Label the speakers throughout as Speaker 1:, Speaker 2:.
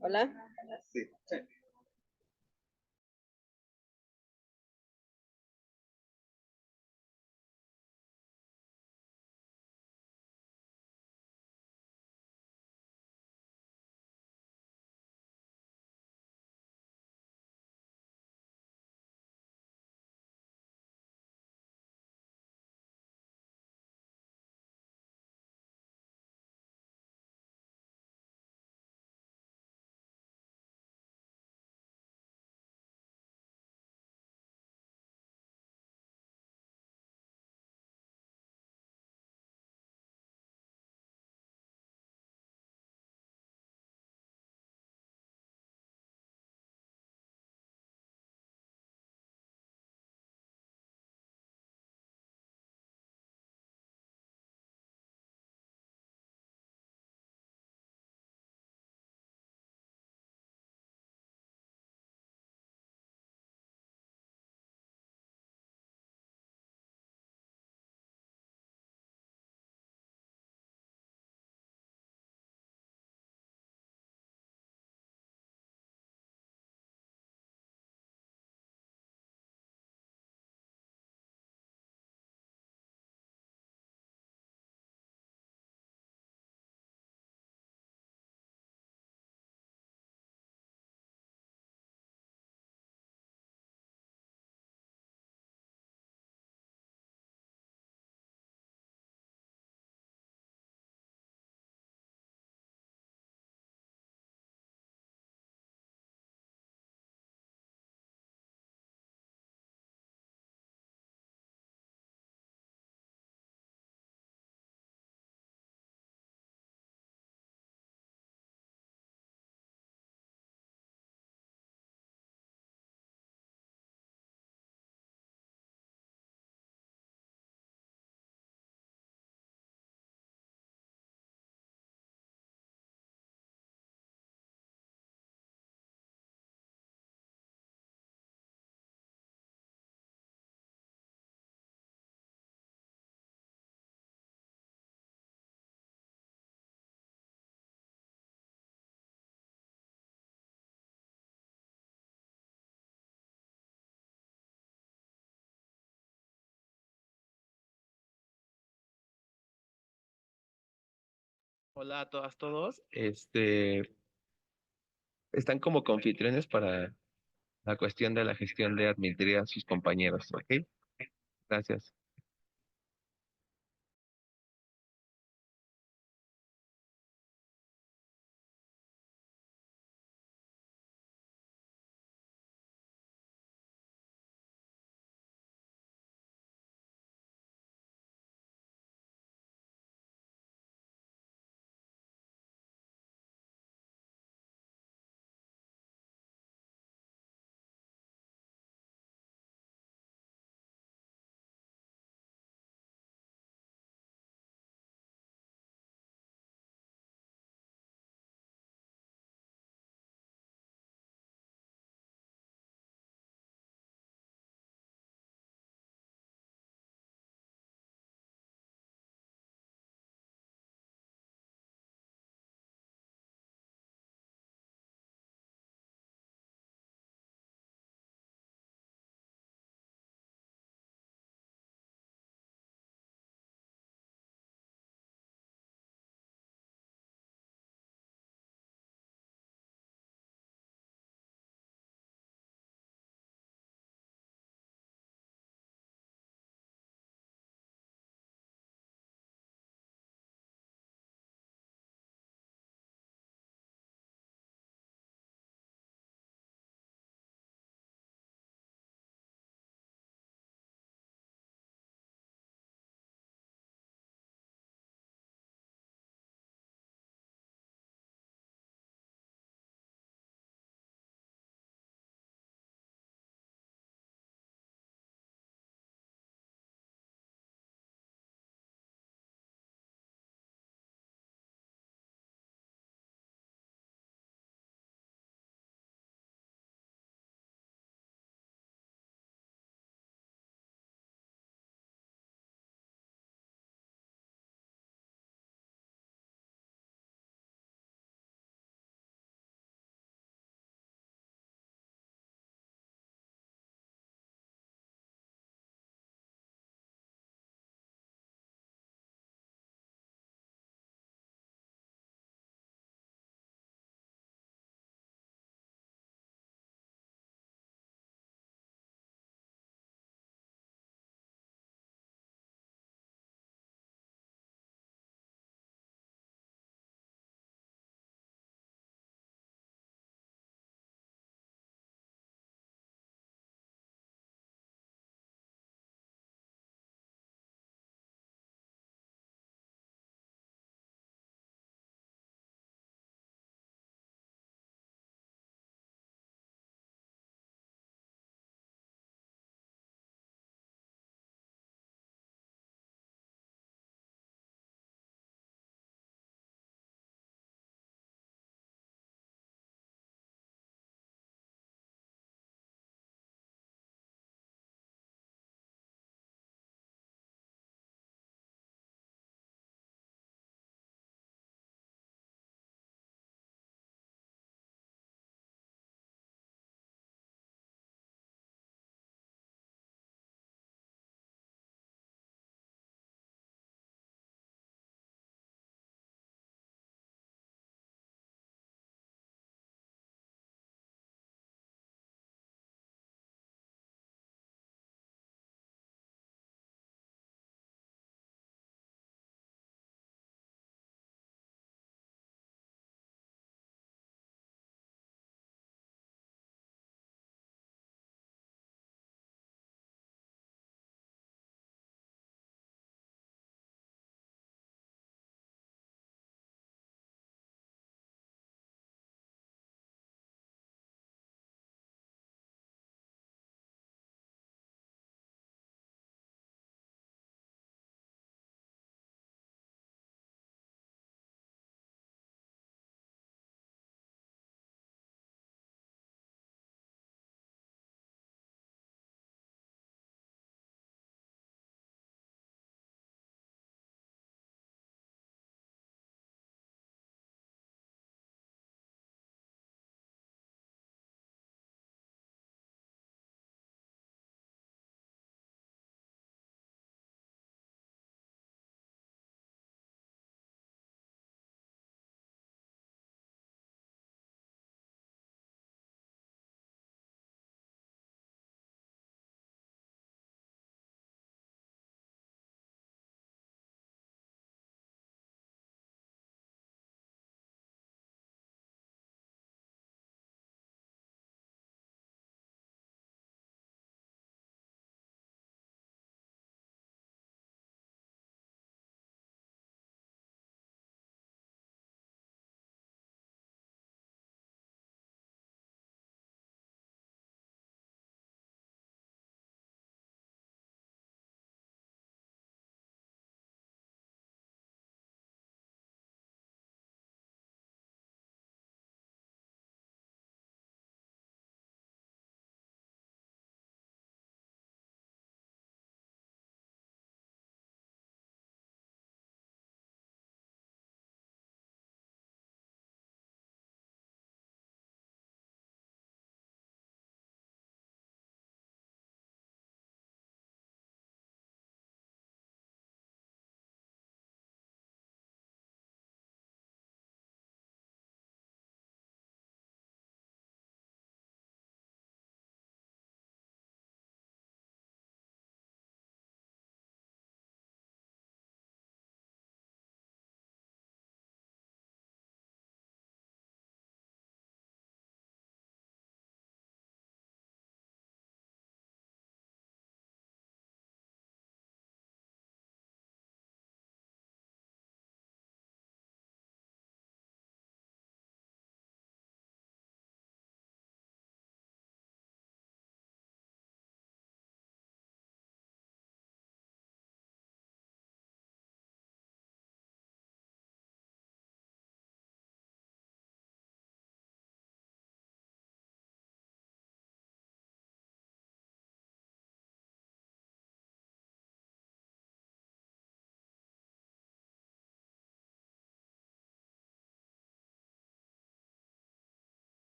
Speaker 1: Hola.
Speaker 2: Hola a todas, todos. Están como confitriones para la cuestión de la gestión de admitir a sus compañeros, ¿ok? Gracias.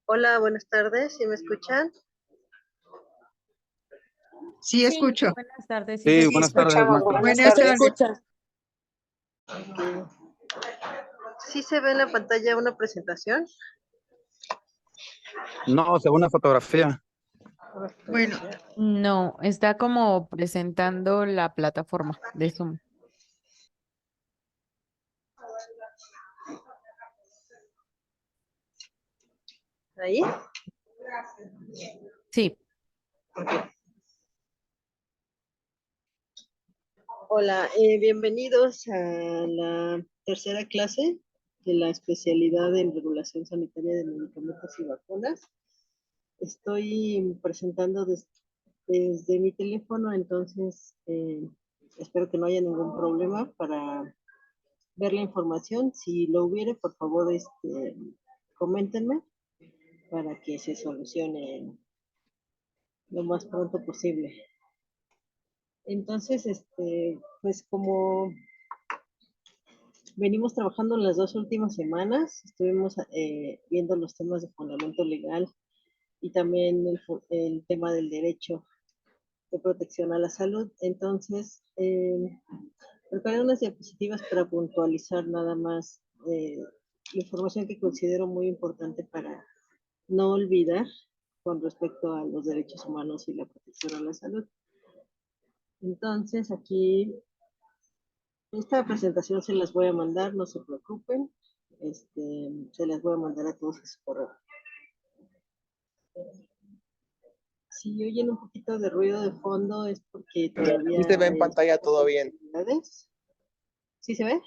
Speaker 1: Hola, buenas tardes, ¿sí me escuchan?
Speaker 3: Sí, escucho.
Speaker 4: Buenas tardes,
Speaker 5: Sí,
Speaker 1: Sí,
Speaker 5: buenas tardes,
Speaker 1: escuchamos,
Speaker 5: maestra.
Speaker 3: Buenas tardes.
Speaker 1: ¿Sí se ve en la pantalla una presentación?
Speaker 5: No, según la fotografía.
Speaker 3: Bueno,
Speaker 4: No, está como presentando la plataforma de Zoom.
Speaker 1: ¿Ahí?
Speaker 4: Sí,
Speaker 1: Hola, bienvenidos a la tercera clase de la especialidad en regulación sanitaria de medicamentos y vacunas. Estoy presentando desde mi teléfono, entonces espero que no haya ningún problema para ver la información. Si lo hubiere, por favor, coméntenme para que se solucione lo más pronto posible. Entonces, pues como venimos trabajando en las 2 últimas semanas, estuvimos viendo los temas de fundamento legal y también el tema del derecho de protección a la salud. Entonces, preparé unas diapositivas para puntualizar nada más información que considero muy importante para no olvidar con respecto a los derechos humanos y la protección a la salud. Entonces, aquí, esta presentación se las voy a mandar, no se preocupen, se las voy a mandar a todos a su correo. Si oyen un poquito de ruido de fondo es porque todavía...
Speaker 6: Sí se ve en pantalla todo bien.
Speaker 1: ¿Sí se ve?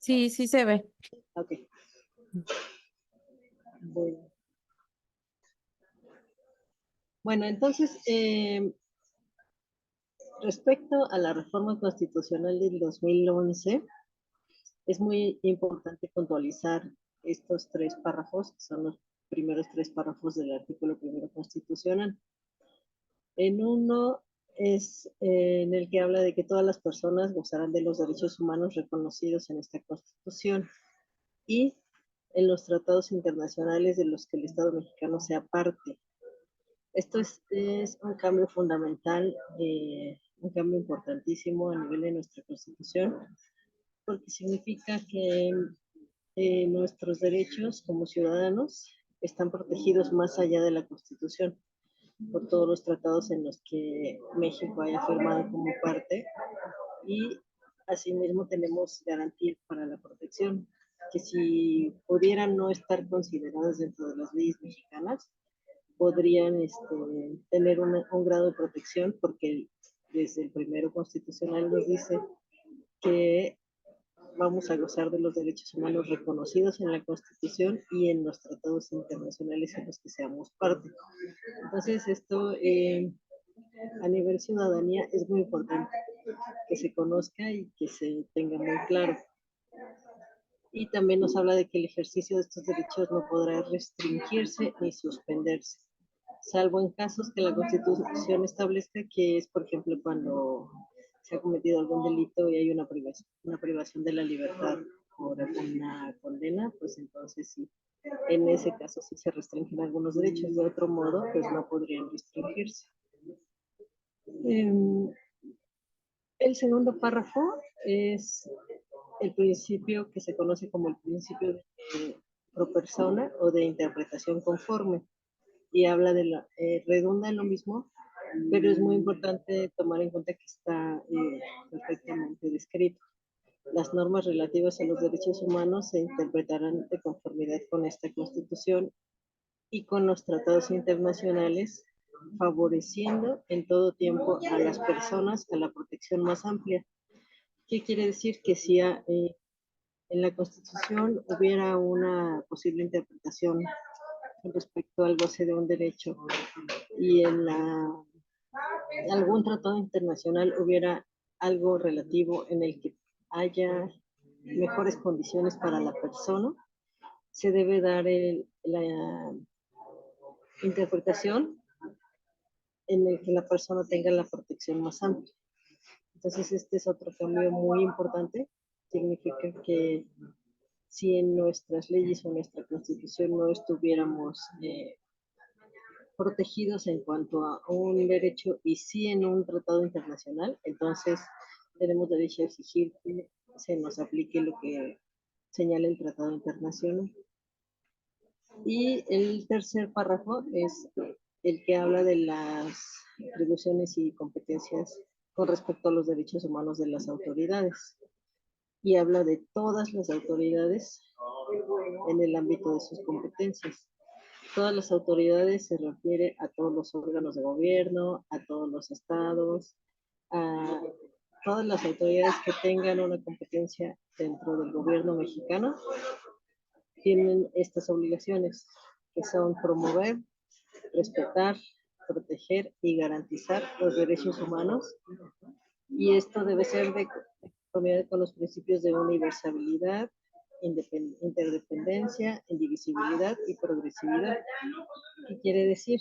Speaker 4: sí, sí se ve.
Speaker 1: Ok. Bueno, entonces, respecto a la reforma constitucional del 2011, es muy importante puntualizar estos 3 párrafos, que son los primeros 3 párrafos del artículo primero constitucional. En uno es en el que habla de que todas las personas gozarán de los derechos humanos reconocidos en esta Constitución y en los tratados internacionales de los que el Estado mexicano sea parte. Esto es un cambio fundamental, un cambio importantísimo a nivel de nuestra Constitución, porque significa que nuestros derechos como ciudadanos están protegidos más allá de la Constitución por todos los tratados en los que México haya firmado como parte y asimismo tenemos garantías para la protección que si pudieran no estar consideradas dentro de las leyes mexicanas, podrían tener un grado de protección porque desde el primero constitucional nos dice que vamos a gozar de los derechos humanos reconocidos en la Constitución y en los tratados internacionales en los que seamos parte. Entonces, esto a nivel ciudadanía es muy importante que se conozca y que se tenga muy claro. Y también nos habla de que el ejercicio de estos derechos no podrá restringirse ni suspenderse, salvo en casos que la Constitución establezca que es, por ejemplo, cuando se ha cometido algún delito y hay una privación de la libertad por una condena, pues entonces sí, en ese caso sí se restringen algunos derechos, de otro modo, pues no podrían restringirse. El segundo párrafo es el principio que se conoce como el principio de pro persona o de interpretación conforme y habla de redunda en lo mismo, pero es muy importante tomar en cuenta que está perfectamente descrito. Las normas relativas a los derechos humanos se interpretarán de conformidad con esta Constitución y con los tratados internacionales, favoreciendo en todo tiempo a las personas a la protección más amplia. ¿Qué quiere decir? Que si en la Constitución hubiera una posible interpretación respecto al goce de un derecho y en algún tratado internacional hubiera algo relativo en el que haya mejores condiciones para la persona, se debe dar la interpretación en el que la persona tenga la protección más amplia. Entonces este es otro cambio muy importante. Significa que si en nuestras leyes o nuestra constitución no estuviéramos protegidos en cuanto a un derecho y sí en un tratado internacional, entonces tenemos derecho a exigir que se nos aplique lo que señala el tratado internacional. Y el tercer párrafo es el que habla de las atribuciones y competencias con respecto a los derechos humanos de las autoridades. Y habla de todas las autoridades en el ámbito de sus competencias. Todas las autoridades se refiere a todos los órganos de gobierno, a todos los estados, a todas las autoridades que tengan una competencia dentro del gobierno mexicano, tienen estas obligaciones, que son promover, respetar, proteger y garantizar los derechos humanos. Y esto debe ser de conformidad con los principios de universalidad, interdependencia, indivisibilidad y progresividad. ¿Qué quiere decir?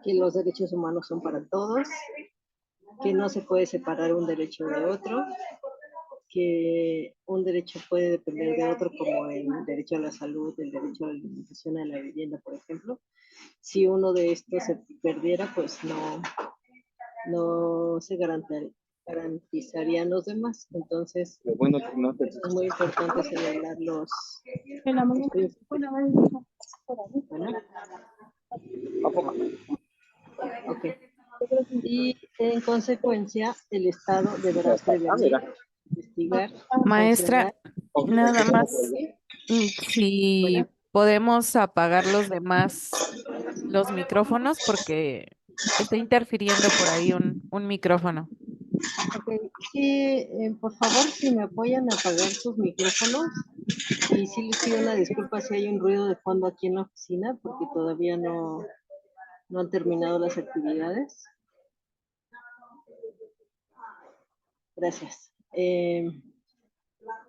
Speaker 1: Que los derechos humanos son para todos, que no se puede separar un derecho de otro, que un derecho puede depender de otro, como el derecho a la salud, el derecho a la alimentación, a la vivienda, por ejemplo. Si uno de estos se perdiera, pues no se garantizarían los demás. Entonces,
Speaker 5: Lo bueno que no te...
Speaker 1: es muy importante señalar los principios. Bueno,
Speaker 5: ¿A poco?
Speaker 1: ok. Y en consecuencia, el Estado deberá
Speaker 5: Ah,
Speaker 1: prevenir,
Speaker 5: mira.
Speaker 1: investigar,
Speaker 4: Maestra,
Speaker 1: sancionar.
Speaker 4: nada más, si
Speaker 1: Bueno,
Speaker 4: podemos apagar los demás, los micrófonos, porque está interfiriendo por ahí un micrófono.
Speaker 1: ok. Sí, por favor, si me apoyan a apagar sus micrófonos. Y sí les pido una disculpa si hay un ruido de fondo aquí en la oficina, porque todavía no han terminado las actividades. Gracias.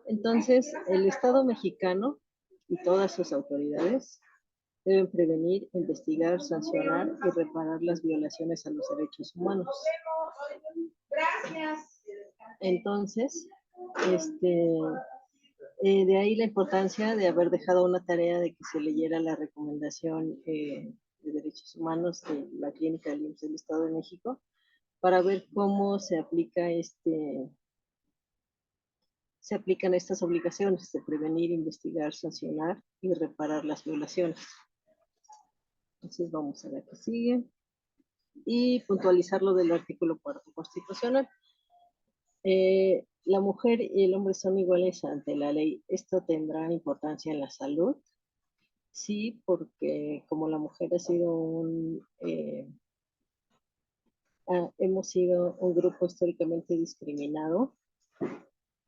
Speaker 1: Entonces, el Estado mexicano y todas sus autoridades deben prevenir, investigar, sancionar y reparar las violaciones a los derechos humanos. Entonces, de ahí la importancia de haber dejado una tarea de que se leyera la recomendación de derechos humanos de la Clínica del IMSS del Estado de México para ver cómo se aplican estas obligaciones de prevenir, investigar, sancionar y reparar las violaciones. Entonces vamos a la que sigue y puntualizar lo del artículo 4 constitucional. La mujer y el hombre son iguales ante la ley. Esto tendrá importancia en la salud. Sí, porque como la mujer ha sido hemos sido un grupo históricamente discriminado,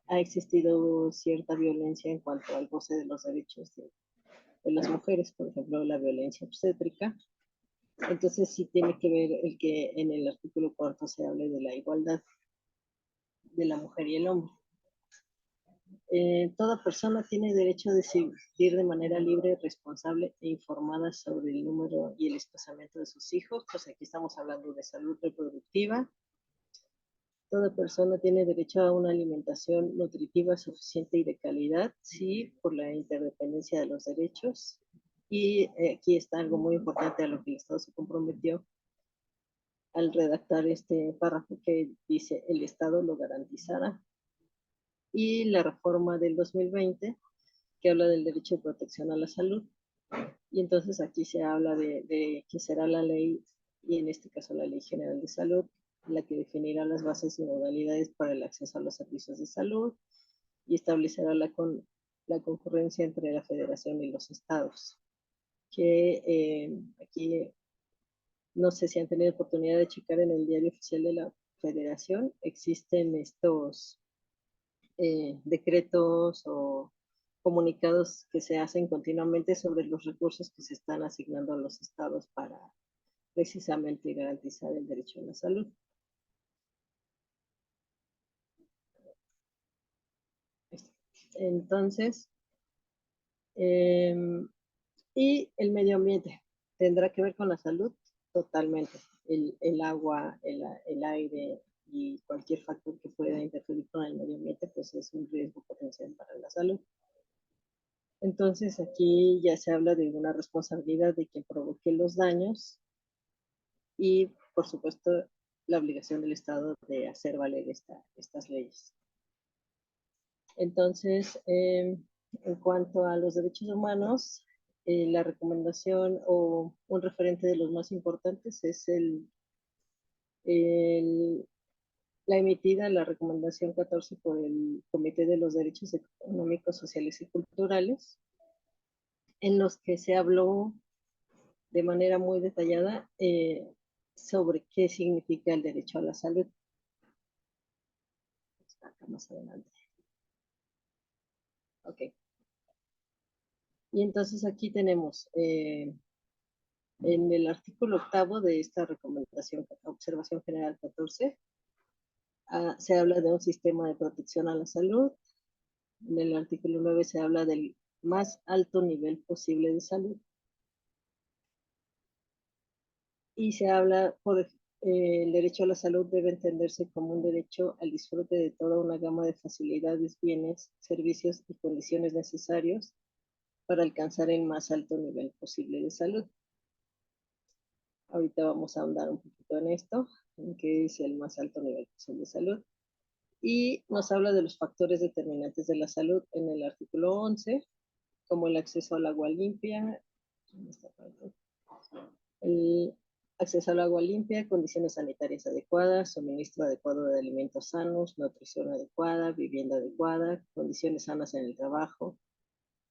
Speaker 1: ha existido cierta violencia en cuanto al goce de los derechos de las mujeres, por ejemplo, la violencia obstétrica. Entonces sí tiene que ver el que en el artículo 4 se hable de la igualdad de la mujer y el hombre. Toda persona tiene derecho a decidir de manera libre, responsable e informada sobre el número y el desplazamiento de sus hijos. Pues aquí estamos hablando de salud reproductiva. Toda persona tiene derecho a una alimentación nutritiva, suficiente y de calidad, sí, por la interdependencia de los derechos. Y aquí está algo muy importante a lo que el Estado se comprometió al redactar este párrafo que dice: el Estado lo garantizará. Y la reforma del 2020 que habla del derecho de protección a la salud. Y entonces aquí se habla de que será la ley, y en este caso la Ley General de Salud, la que definirá las bases y modalidades para el acceso a los servicios de salud y establecerá la concurrencia entre la Federación y los estados. Que aquí no sé si han tenido oportunidad de checar en el diario oficial de la Federación, existen estos decretos o comunicados que se hacen continuamente sobre los recursos que se están asignando a los estados para precisamente garantizar el derecho a la salud. Entonces, y el medio ambiente tendrá que ver con la salud totalmente. El agua, el aire y cualquier factor que pueda interferir con el medio ambiente, pues es un riesgo potencial para la salud. Entonces aquí ya se habla de una responsabilidad de quien provoque los daños y, por supuesto, la obligación del Estado de hacer valer estas leyes. Entonces, en cuanto a los derechos humanos, la recomendación o un referente de los más importantes es la emitida, la recomendación 14 por el Comité de los Derechos Económicos, Sociales y Culturales, en los que se habló de manera muy detallada sobre qué significa el derecho a la salud. Acá más adelante. Ok. Y entonces aquí tenemos en el artículo 8 de esta recomendación, observación general 14, se habla de un sistema de protección a la salud. En el artículo 9 se habla del más alto nivel posible de salud. Y se habla el derecho a la salud debe entenderse como un derecho al disfrute de toda una gama de facilidades, bienes, servicios y condiciones necesarios para alcanzar el más alto nivel posible de salud. Ahorita vamos a ahondar un poquito en esto, en qué es el más alto nivel posible de salud. Y nos habla de los factores determinantes de la salud en el artículo 11, como el acceso al agua limpia, el acceso al agua limpia, condiciones sanitarias adecuadas, suministro adecuado de alimentos sanos, nutrición adecuada, vivienda adecuada, condiciones sanas en el trabajo,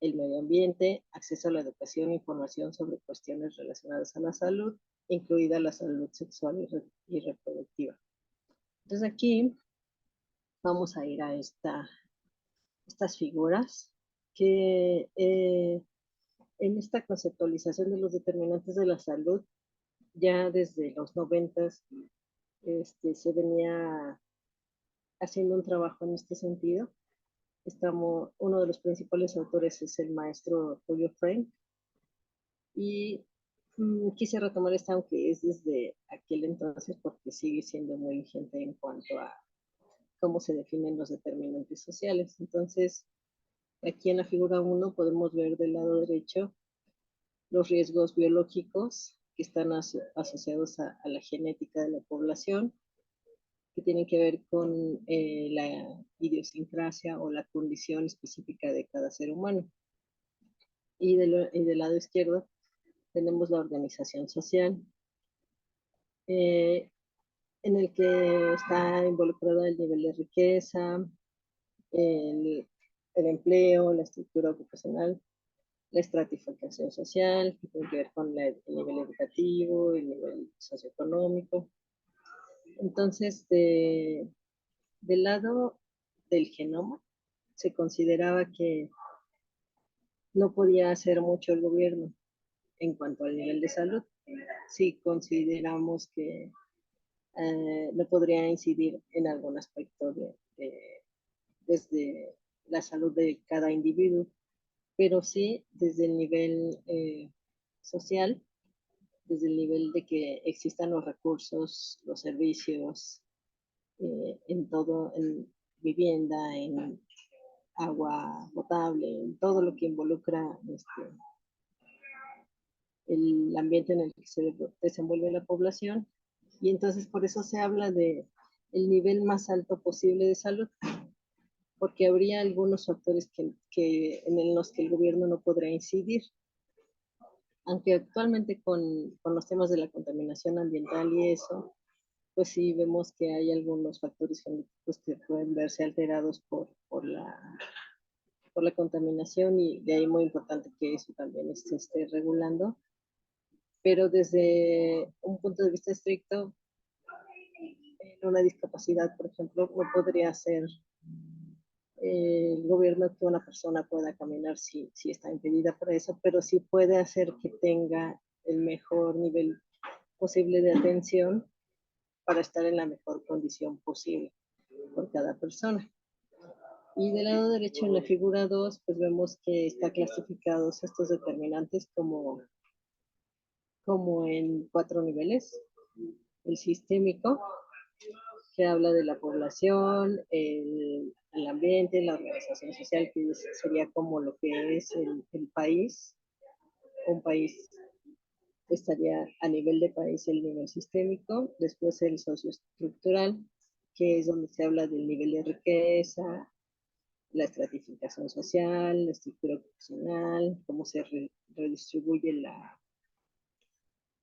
Speaker 1: el medio ambiente, acceso a la educación e información sobre cuestiones relacionadas a la salud, incluida la salud sexual y reproductiva. Entonces aquí vamos a ir a estas figuras que en esta conceptualización de los determinantes de la salud, ya desde los 90 se venía haciendo un trabajo en este sentido. Uno de los principales autores es el maestro Julio Frank, y quise retomar esta, aunque es desde aquel entonces, porque sigue siendo muy vigente en cuanto a cómo se definen los determinantes sociales. Entonces, aquí en la figura 1 podemos ver del lado derecho los riesgos biológicos que están asociados a la genética de la población, que tienen que ver con la idiosincrasia o la condición específica de cada ser humano. Y del lado izquierdo tenemos la organización social, en el que está involucrado el nivel de riqueza, el empleo, la estructura ocupacional, la estratificación social, que tiene que ver con el nivel educativo, el nivel socioeconómico. Entonces, del lado del genoma, se consideraba que no podía hacer mucho el gobierno en cuanto al nivel de salud. Si consideramos que no podría incidir en algún aspecto desde la salud de cada individuo, pero sí desde el nivel social, desde el nivel de que existan los recursos, los servicios, en todo, en vivienda, en agua potable, en todo lo que involucra el ambiente en el que se desenvuelve la población. Y entonces por eso se habla de el nivel más alto posible de salud, porque habría algunos factores en los que el gobierno no podrá incidir. Aunque actualmente con los temas de la contaminación ambiental y eso, pues sí vemos que hay algunos factores genéticos que pueden verse alterados por la contaminación, y de ahí muy importante que eso también se esté regulando. Pero desde un punto de vista estricto, una discapacidad, por ejemplo, no podría ser el gobierno que una persona pueda caminar si está impedida por eso, pero sí puede hacer que tenga el mejor nivel posible de atención para estar en la mejor condición posible por cada persona. Y del lado derecho, en la figura 2, pues vemos que está clasificados estos determinantes como en 4 niveles. El sistémico, que habla de la población, el ambiente, la organización social, que sería como lo que es el país. Un país estaría a nivel de país el nivel sistémico, después el socioestructural, que es donde se habla del nivel de riqueza, la estratificación social, la estructura ocupacional, cómo se redistribuye la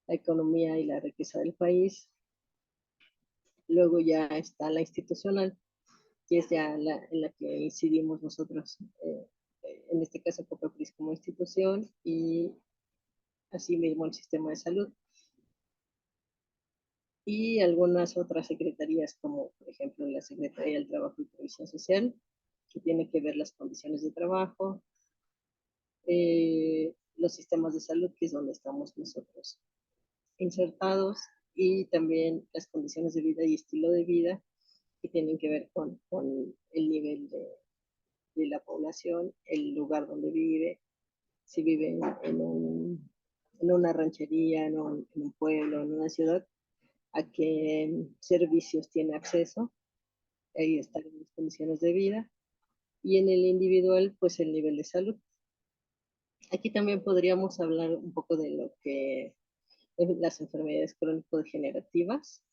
Speaker 1: economía y la riqueza del país. Luego ya está la institucional, que es ya en la que incidimos nosotros, en este caso Copepris como institución y asimismo el sistema de salud. Y algunas otras secretarías, como por ejemplo la Secretaría del Trabajo y Previsión Social, que tiene que ver las condiciones de trabajo, los sistemas de salud, que es donde estamos nosotros insertados, y también las condiciones de vida y estilo de vida, que tienen que ver con el nivel de la población, el lugar donde vive, si vive en una ranchería, en un pueblo, en una ciudad, a qué servicios tiene acceso, ahí están las condiciones de vida, y en el individual, pues el nivel de salud. Aquí también podríamos hablar un poco de lo que es las enfermedades crónico-degenerativas,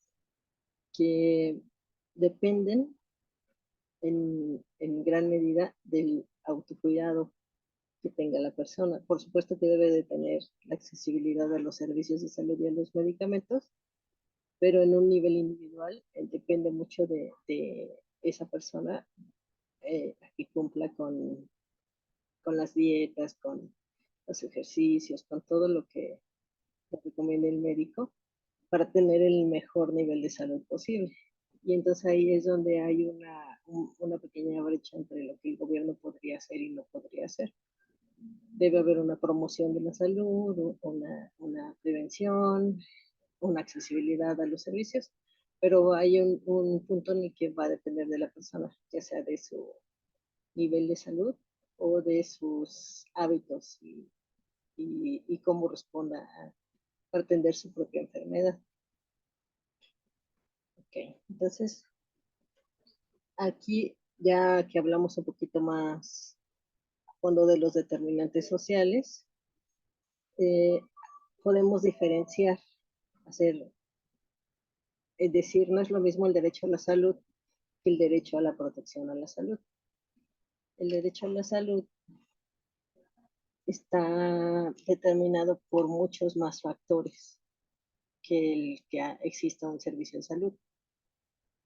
Speaker 1: que dependen en gran medida del autocuidado que tenga la persona. Por supuesto que debe de tener la accesibilidad a los servicios de salud y a los medicamentos, pero en un nivel individual depende mucho de esa persona que cumpla con las dietas, con los ejercicios, con todo lo que recomienda el médico para tener el mejor nivel de salud posible. Y entonces ahí es donde hay una pequeña brecha entre lo que el gobierno podría hacer y no podría hacer. Debe haber una promoción de la salud, una prevención, una accesibilidad a los servicios, pero hay un punto en el que va a depender de la persona, ya sea de su nivel de salud o de sus hábitos y cómo responda a atender su propia enfermedad. Ok, entonces aquí ya que hablamos un poquito más a fondo de los determinantes sociales, eh, podemos diferenciar, hacer, es decir, no es lo mismo el derecho a la salud que el derecho a la protección a la salud. El derecho a la salud está determinado por muchos más factores que el que exista un servicio de salud,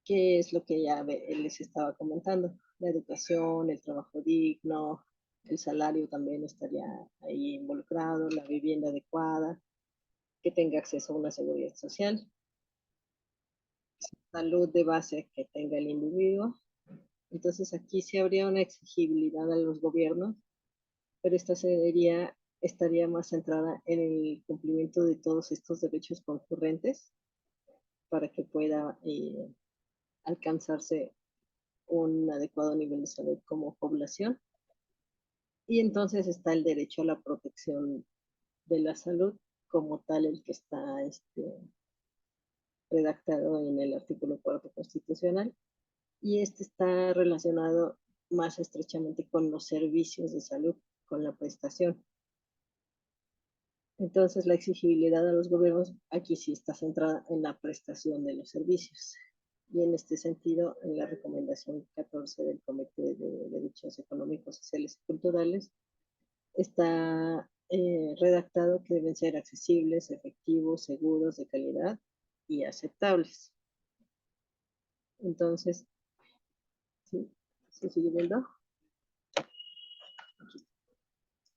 Speaker 1: que es lo que ya les estaba comentando, la educación, el trabajo digno, el salario también estaría ahí involucrado, la vivienda adecuada, que tenga acceso a una seguridad social, salud de base que tenga el individuo. Entonces aquí sí habría una exigibilidad a los gobiernos, pero esta estaría más centrada en el cumplimiento de todos estos derechos concurrentes para que pueda alcanzarse un adecuado nivel de salud como población. Y entonces está el derecho a la protección de la salud como tal, el que está redactado en el artículo 4 constitucional, y este está relacionado más estrechamente con los servicios de salud, con la prestación. Entonces, la exigibilidad a los gobiernos aquí sí está centrada en la prestación de los servicios. Y en este sentido, en la recomendación 14 del Comité de Derechos Económicos, Sociales y Culturales, está redactado que deben ser accesibles, efectivos, seguros, de calidad y aceptables. Entonces, ¿sí? ¿Se sigue viendo?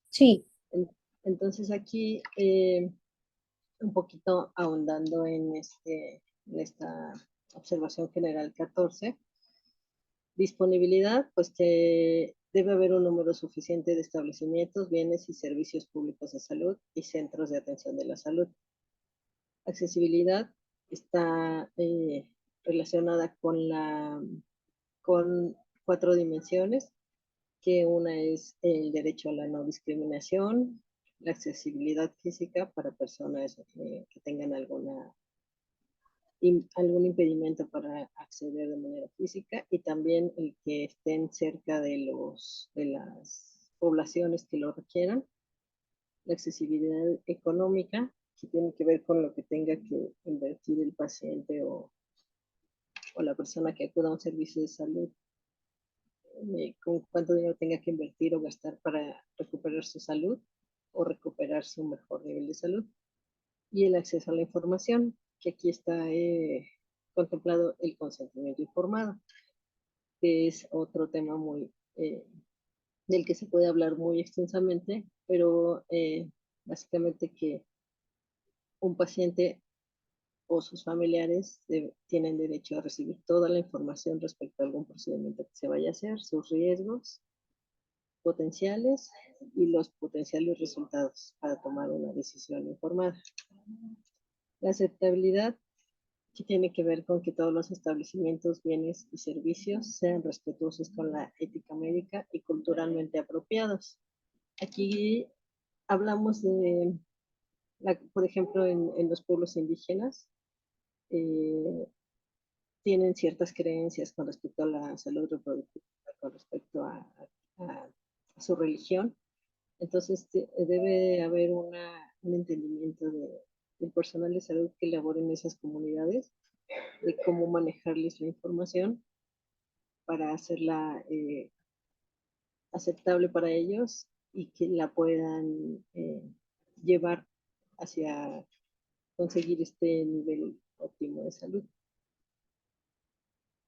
Speaker 6: Sí,
Speaker 1: Entonces aquí, un poquito ahondando en esta observación general 14, disponibilidad, pues que debe haber un número suficiente de establecimientos, bienes y servicios públicos de salud y centros de atención de la salud. Accesibilidad está relacionada con 4 dimensiones, que una es el derecho a la no discriminación, la accesibilidad física para personas que tengan alguna algún impedimento para acceder de manera física, y también el que estén cerca de las poblaciones que lo requieran, la accesibilidad económica, que tiene que ver con lo que tenga que invertir el paciente o la persona que acuda a un servicio de salud, con cuánto dinero tenga que invertir o gastar para recuperar su salud o recuperar su mejor nivel de salud. Y el acceso a la información, que aquí está contemplado el consentimiento informado, que es otro tema muy del que se puede hablar muy extensamente, pero básicamente que un paciente o sus familiares tienen derecho a recibir toda la información respecto a algún procedimiento que se vaya a hacer, sus riesgos potenciales y los potenciales resultados para tomar una decisión informada. La aceptabilidad, que tiene que ver con que todos los establecimientos, bienes y servicios sean respetuosos con la ética médica y culturalmente apropiados. Aquí hablamos de, por ejemplo, en los pueblos indígenas, tienen ciertas creencias con respecto a la salud reproductiva, con respecto a su religión. Entonces debe haber un entendimiento del personal de salud que labora en esas comunidades, de cómo manejarles la información para hacerla aceptable para ellos y que la puedan llevar hacia conseguir este nivel óptimo de salud.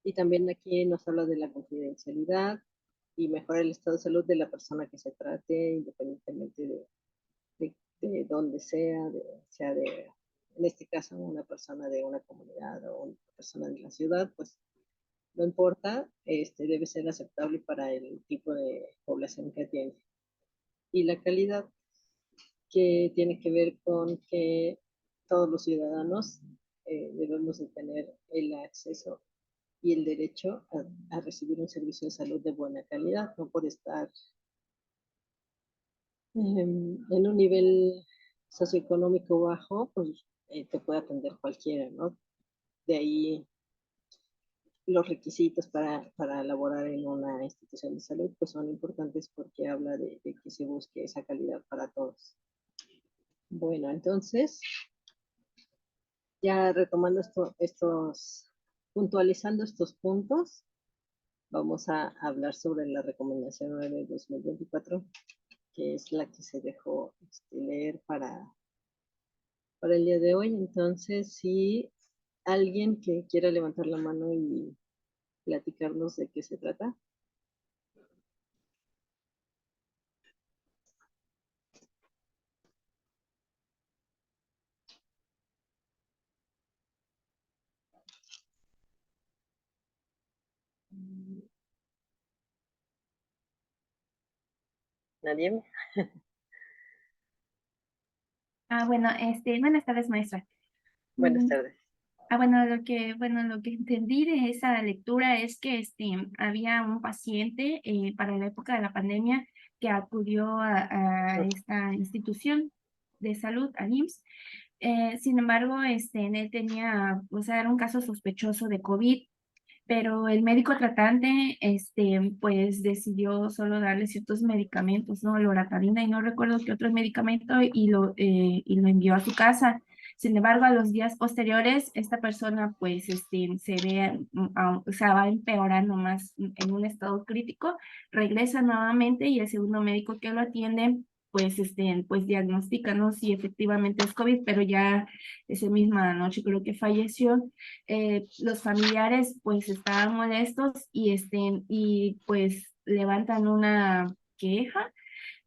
Speaker 1: Y también aquí nos habla de la confidencialidad y mejorar el estado de salud de la persona que se trate, independientemente de dónde sea, en este caso, una persona de una comunidad o una persona de la ciudad, pues no importa, debe ser aceptable para el tipo de población que atiende. Y la calidad, que tiene que ver con que todos los ciudadanos debemos de tener el acceso y el derecho a recibir un servicio de salud de buena calidad, no por estar en un nivel socioeconómico bajo, pues te puede atender cualquiera, ¿no? De ahí los requisitos para laborar en una institución de salud pues son importantes porque habla de que se busque esa calidad para todos. Bueno, entonces, ya retomando puntualizando estos puntos, vamos a hablar sobre la recomendación 9 de 2024, que es la que se dejó leer para el día de hoy. Entonces, si alguien que quiera levantar la mano y platicarnos de qué se trata. ¿Nadie?
Speaker 7: Bueno, buenas tardes, maestra.
Speaker 1: Buenas tardes.
Speaker 7: Bueno, lo que entendí de esa lectura es que había un paciente para la época de la pandemia que acudió a esta institución de salud, al IMSS. Sin embargo, él tenía, o sea, era un caso sospechoso de COVID, pero el médico tratante, pues decidió solo darle ciertos medicamentos, ¿no? Loratadina y no recuerdo qué otro medicamento, y lo envió a su casa. Sin embargo, a los días posteriores, esta persona, pues, se ve, o sea, va empeorando más en un estado crítico, regresa nuevamente y el segundo médico que lo atiende, pues, pues diagnostica, ¿no? Si efectivamente es COVID, pero ya esa misma noche creo que falleció. Los familiares pues estaban molestos y pues levantan una queja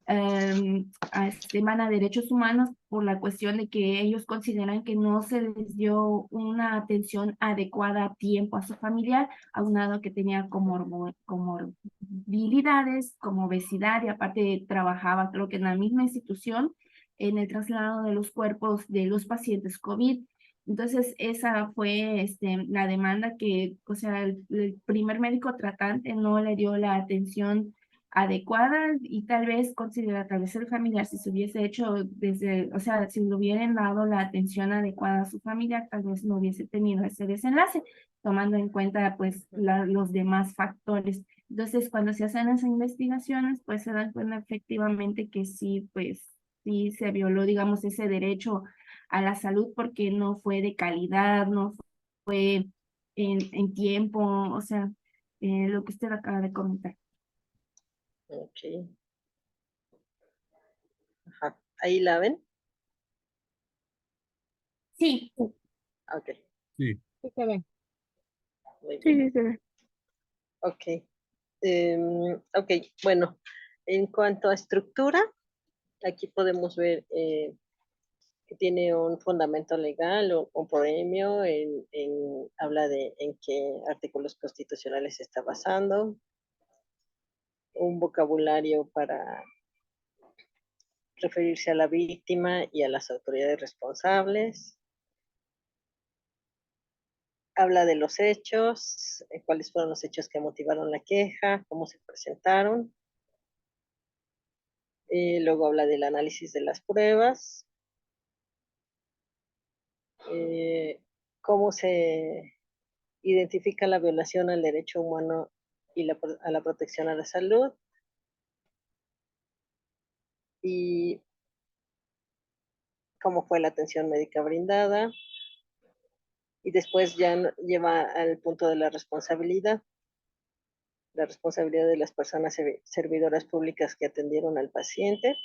Speaker 7: a Derechos Humanos por la cuestión de que ellos consideran que no se les dio una atención adecuada a tiempo a su familiar, aunado que tenía comorbilidades, como obesidad, y aparte trabajaba creo que en la misma institución en el traslado de los cuerpos de los pacientes COVID. Entonces, esa fue la demanda que, o sea, el primer médico tratante no le dio la atención adecuada y tal vez considerar, tal vez el familiar, si se hubiese hecho desde, o sea, si le hubieran dado la atención adecuada a su familiar, tal vez no hubiese tenido ese desenlace, tomando en cuenta pues los demás factores. Entonces, cuando se hacen las investigaciones, pues se dan cuenta efectivamente que sí, pues sí se violó, digamos, ese derecho a la salud porque no fue de calidad, no fue en tiempo, o sea, lo que usted acaba de comentar.
Speaker 1: Ok. Ajá. ¿Ahí la ven?
Speaker 7: Sí,
Speaker 1: Ok,
Speaker 8: Sí.
Speaker 6: Sí se ve.
Speaker 1: muy
Speaker 6: Sí,
Speaker 1: bien.
Speaker 6: sí se ve.
Speaker 1: Ok. Ok, bueno, en cuanto a estructura, aquí podemos ver que tiene un fundamento legal, un premio, habla de en qué artículos constitucionales se está basando, un vocabulario para referirse a la víctima y a las autoridades responsables. Habla de los hechos, cuáles fueron los hechos que motivaron la queja, cómo se presentaron. Luego habla del análisis de las pruebas, cómo se identifica la violación al derecho humano y a la protección a la salud, y cómo fue la atención médica brindada, y después ya lleva al punto de la responsabilidad de las personas servidoras públicas que atendieron al paciente,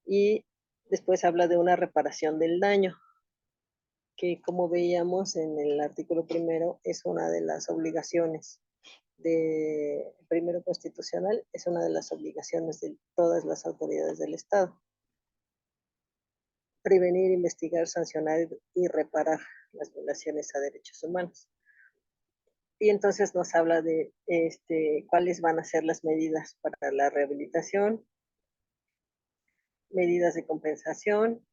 Speaker 1: y después habla de una reparación del daño, que como veíamos en el artículo primero es una de las obligaciones de primero constitucional, es una de las obligaciones de todas las autoridades del Estado. Prevenir, investigar, sancionar y reparar las violaciones a derechos humanos. Y entonces nos habla de cuáles van a ser las medidas para la rehabilitación, medidas de compensación,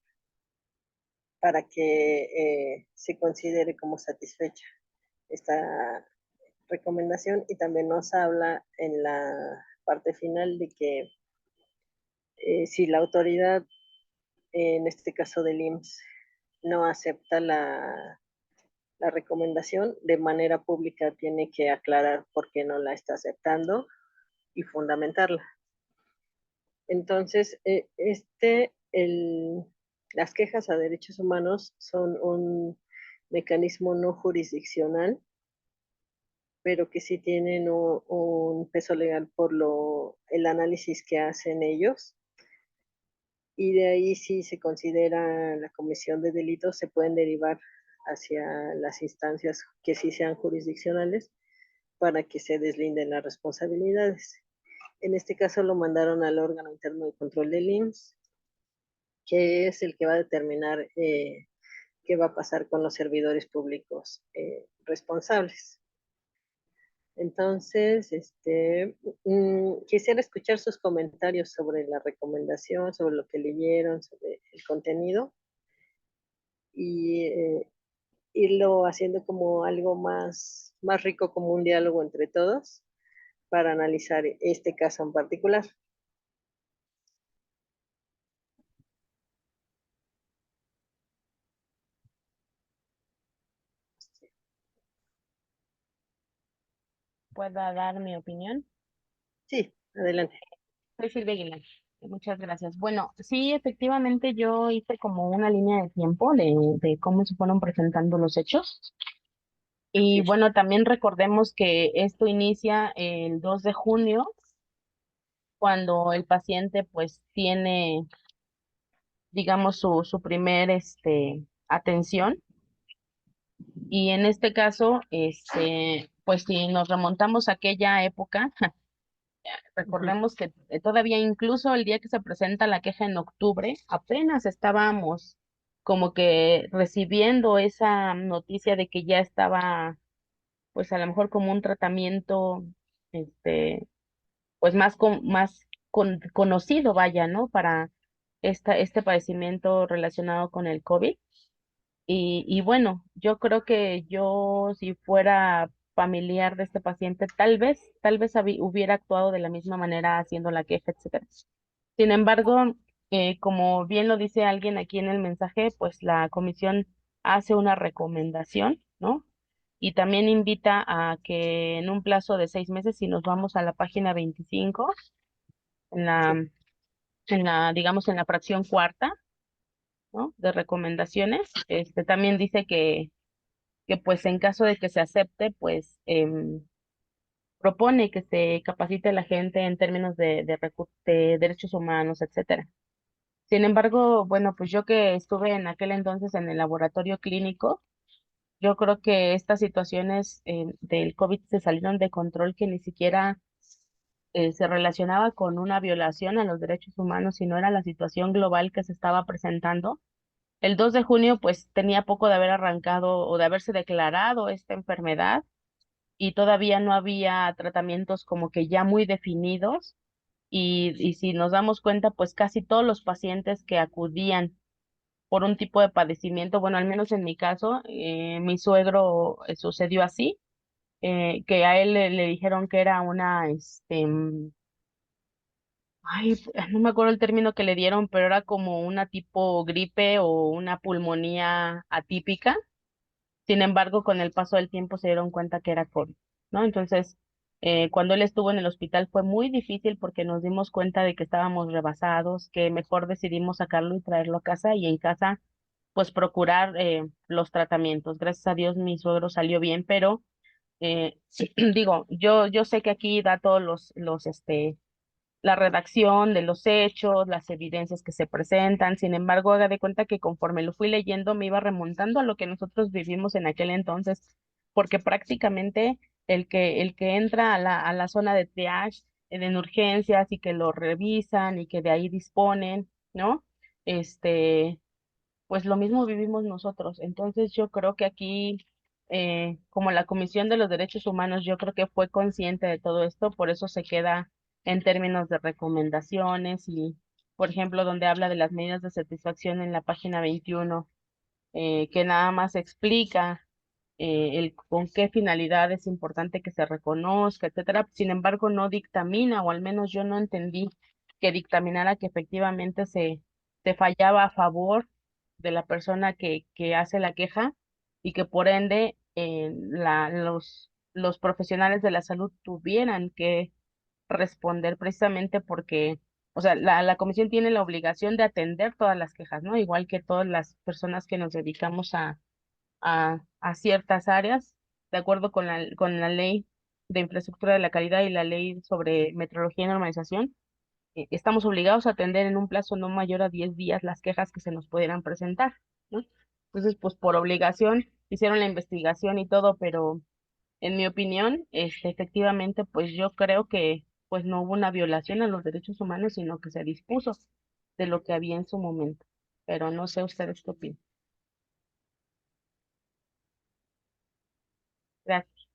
Speaker 1: para que se considere como satisfecha esta recomendación, y también nos habla en la parte final de que si la autoridad, en este caso del IMSS, no acepta la recomendación, de manera pública tiene que aclarar por qué no la está aceptando y fundamentarla. Entonces, las quejas a derechos humanos son un mecanismo no jurisdiccional, pero que sí tienen un peso legal por el análisis que hacen ellos, y de ahí si se considera la comisión de delitos se pueden derivar hacia las instancias que sí sean jurisdiccionales para que se deslinden las responsabilidades. En este caso lo mandaron al órgano interno de control del IMSS, que es el que va a determinar qué va a pasar con los servidores públicos responsables. Entonces, quisiera escuchar sus comentarios sobre la recomendación, sobre lo que leyeron, sobre el contenido, y irlo haciendo como algo más rico, como un diálogo entre todos para analizar este caso en particular.
Speaker 6: ¿Puedo dar mi opinión?
Speaker 1: Sí, adelante.
Speaker 6: Soy Silvia Aguilar. Muchas gracias. Bueno, sí, efectivamente yo hice como una línea de tiempo de cómo se fueron presentando los hechos. Y
Speaker 1: Sí.
Speaker 6: bueno, también recordemos que esto inicia el 2 de junio, cuando el paciente pues tiene, digamos, su primer atención. Y en este caso, pues si nos remontamos a aquella época, recordemos que todavía incluso el día que se presenta la queja en octubre, apenas estábamos como que recibiendo esa noticia de que ya estaba, pues a lo mejor como un tratamiento, pues más conocido, vaya, ¿no? Para este padecimiento relacionado con el COVID. Y bueno, yo creo que yo si fuera familiar de este paciente tal vez hubiera actuado de la misma manera haciendo la queja, etcétera. Sin embargo, como bien lo dice alguien aquí en el mensaje, pues la comisión hace una recomendación, ¿no? Y también invita a que en un plazo de 6 meses, si nos vamos a la página 25, en digamos, en la fracción cuarta, ¿no? De recomendaciones, también dice que pues en caso de que se acepte, pues propone que se capacite a la gente en términos de derechos humanos, etcétera. Sin embargo, bueno, pues yo que estuve en aquel entonces en el laboratorio clínico, yo creo que estas situaciones del COVID se salieron de control, que ni siquiera se relacionaba con una violación a los derechos humanos, sino era la situación global que se estaba presentando. El 2 de junio, pues tenía poco de haber arrancado o de haberse declarado esta enfermedad y todavía no había tratamientos como que ya muy definidos. Y si nos damos cuenta, pues casi todos los pacientes que acudían por un tipo de padecimiento, bueno, al menos en mi caso, mi suegro sucedió así, que a él le dijeron que era ay, no me acuerdo el término que le dieron, pero era como una tipo gripe o una pulmonía atípica. Sin embargo, con el paso del tiempo se dieron cuenta que era COVID, ¿no? Entonces, cuando él estuvo en el hospital fue muy difícil porque nos dimos cuenta de que estábamos rebasados, que mejor decidimos sacarlo y traerlo a casa y en casa, pues procurar los tratamientos. Gracias a Dios mi suegro salió bien, pero digo, yo sé que aquí da todos la redacción de los hechos, las evidencias que se presentan. Sin embargo, haga de cuenta que conforme lo fui leyendo me iba remontando a lo que nosotros vivimos en aquel entonces, porque prácticamente el que entra a la zona de triage, en urgencias y que lo revisan y que de ahí disponen, ¿no? Pues lo mismo vivimos nosotros. Entonces yo creo que aquí, como la Comisión de los Derechos Humanos, yo creo que fue consciente de todo esto, por eso se queda en términos de recomendaciones y, por ejemplo, donde habla de las medidas de satisfacción en la página 21, que nada más explica con qué finalidad es importante que se reconozca, etcétera. Sin embargo, no dictamina, o al menos yo no entendí que dictaminara que efectivamente se fallaba a favor de la persona que hace la queja y que por ende los profesionales de la salud tuvieran que responder precisamente porque, o sea, la comisión tiene la obligación de atender todas las quejas, ¿no? Igual que todas las personas que nos dedicamos a ciertas áreas, de acuerdo con la ley de infraestructura de la calidad y la ley sobre metrología y normalización. Estamos obligados a atender en un plazo no mayor a 10 días las quejas que se nos pudieran presentar, ¿no? Entonces, pues por obligación hicieron la investigación y todo, pero en mi opinión, efectivamente, pues yo creo que pues no hubo una violación a los derechos humanos, sino que se dispuso de lo que había en su momento. Pero no sé ustedes qué opinan. Gracias.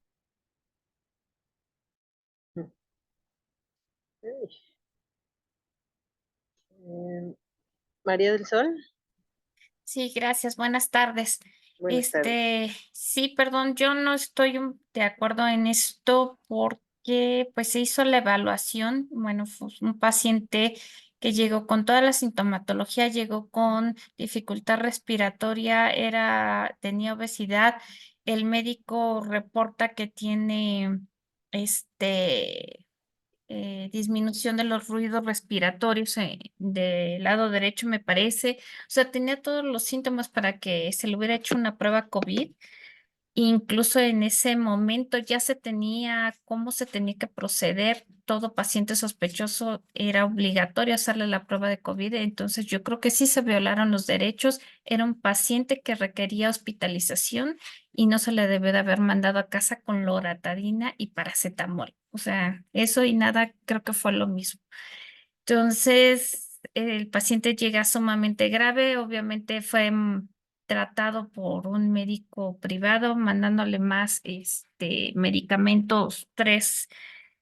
Speaker 1: María del Sol,
Speaker 7: Sí, gracias. Buenas tardes.
Speaker 1: buenas tardes.
Speaker 7: Sí, perdón, yo no estoy de acuerdo en esto porque pues se hizo la evaluación. Bueno, fue un paciente que llegó con toda la sintomatología, llegó con dificultad respiratoria, tenía obesidad. El médico reporta que tiene disminución de los ruidos respiratorios del lado derecho, me parece. O sea, tenía todos los síntomas para que se le hubiera hecho una prueba COVID. Incluso en ese momento ya se tenía cómo se tenía que proceder. Todo paciente sospechoso era obligatorio hacerle la prueba de COVID. Entonces yo creo que sí se violaron los derechos. Era un paciente que requería hospitalización y no se le debe de haber mandado a casa con loratadina y paracetamol. O sea, eso y nada creo que fue lo mismo. Entonces, el paciente llega sumamente grave, obviamente fue tratado por un médico privado, mandándole más medicamentos, 3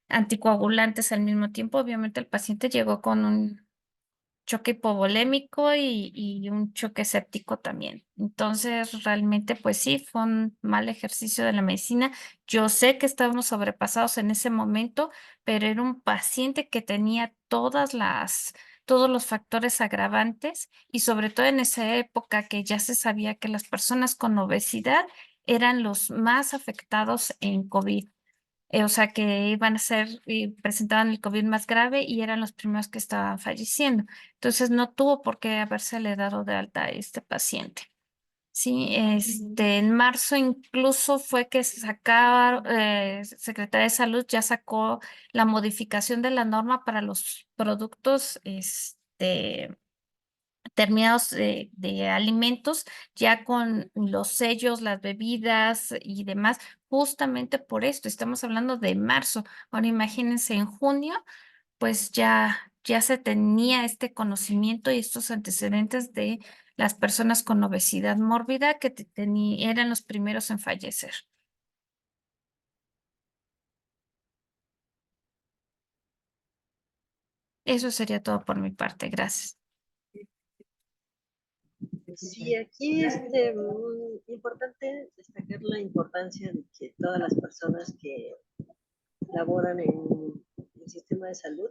Speaker 7: anticoagulantes al mismo tiempo. Obviamente el paciente llegó con
Speaker 8: choque hipovolémico y un choque séptico también. Entonces, realmente, pues sí, fue un mal ejercicio de la medicina. Yo sé que estábamos sobrepasados en ese momento, pero era un paciente que tenía todos los factores agravantes y sobre todo en esa época que ya se sabía que las personas con obesidad eran los más afectados en COVID. O sea, que iban a ser, y presentaban el COVID más grave y eran los primeros que estaban falleciendo. Entonces, no tuvo por qué habérsele dado de alta a este paciente. Sí, en marzo incluso fue que Secretaría de Salud ya sacó la modificación de la norma para los productos, terminados de alimentos, ya con los sellos, las bebidas y demás, justamente por esto. Estamos hablando de marzo. Ahora imagínense en junio, pues ya se tenía este conocimiento y estos antecedentes de las personas con obesidad mórbida que eran los primeros en fallecer. Eso sería todo por mi parte. Gracias.
Speaker 1: Sí, aquí es importante destacar la importancia de que todas las personas que laboran en el sistema de salud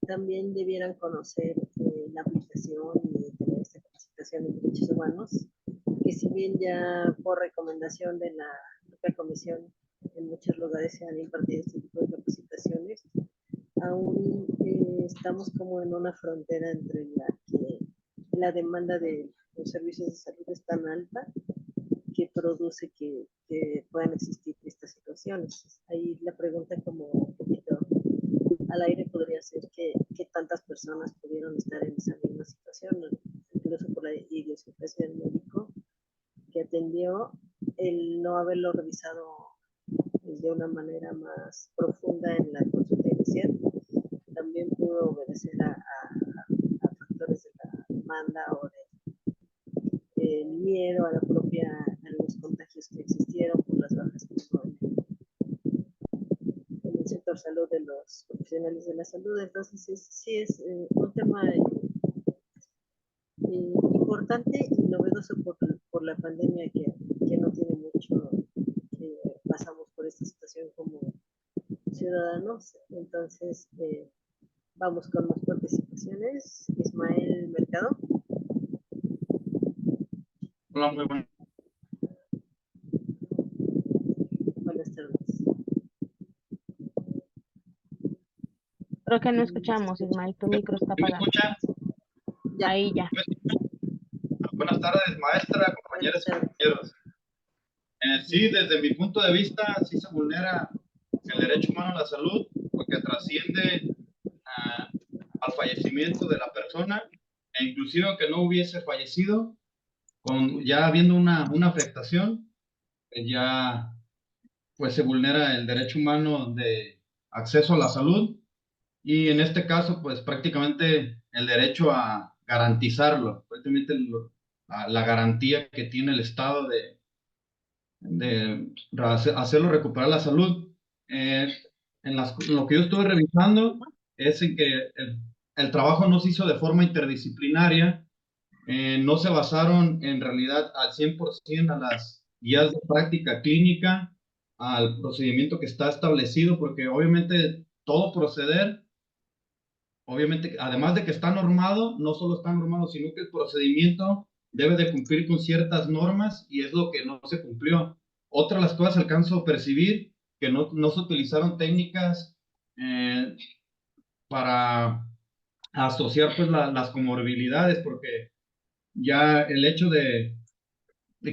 Speaker 1: también debieran conocer la aplicación y tener esta capacitación en derechos humanos, que si bien ya por recomendación de la propia comisión en muchos lugares se han impartido este tipo de capacitaciones, aún estamos como en una frontera entre la que la demanda de los servicios de salud es tan alta que produce que puedan existir estas situaciones. Ahí la pregunta como un poquito al aire podría ser que tantas personas pudieron estar en esa misma situación, incluso por la idiosincrasia del médico que atendió, el no haberlo revisado de una manera más profunda en la consulta inicial, también pudo obedecer a factores de la demanda o de miedo a los contagios que existieron por las bajas que hubo en el sector salud de los profesionales de la salud. Entonces sí es un tema importante y novedoso por la pandemia que no tiene mucho que pasamos por esta situación como ciudadanos. Entonces vamos con más participaciones. Ismael Mercado.
Speaker 9: Hola, muy buenas.
Speaker 1: Buenas tardes.
Speaker 6: Creo que no escuchamos, Ismael, tu micro está
Speaker 9: ¿Sí me
Speaker 6: apagado.
Speaker 9: escuchan?
Speaker 1: Ya.
Speaker 6: Ahí ya.
Speaker 9: Buenas tardes, maestra, compañeros y compañeros. Sí, desde mi punto de vista, sí se vulnera el derecho humano a la salud porque trasciende al fallecimiento de la persona e inclusive aunque no hubiese fallecido, ya habiendo una afectación, ya pues se vulnera el derecho humano de acceso a la salud y en este caso pues prácticamente el derecho a garantizarlo, prácticamente la garantía que tiene el Estado de hacerlo recuperar la salud. Lo que yo estuve revisando es en que el trabajo no se hizo de forma interdisciplinaria, no se basaron en realidad al 100% a las guías de práctica clínica, al procedimiento que está establecido, porque obviamente todo proceder, obviamente, además de que está normado, no solo está normado, sino que el procedimiento debe de cumplir con ciertas normas y es lo que no se cumplió. Otra de las cosas alcanzo a percibir que no se utilizaron técnicas para asociar pues las comorbilidades, porque ya el hecho de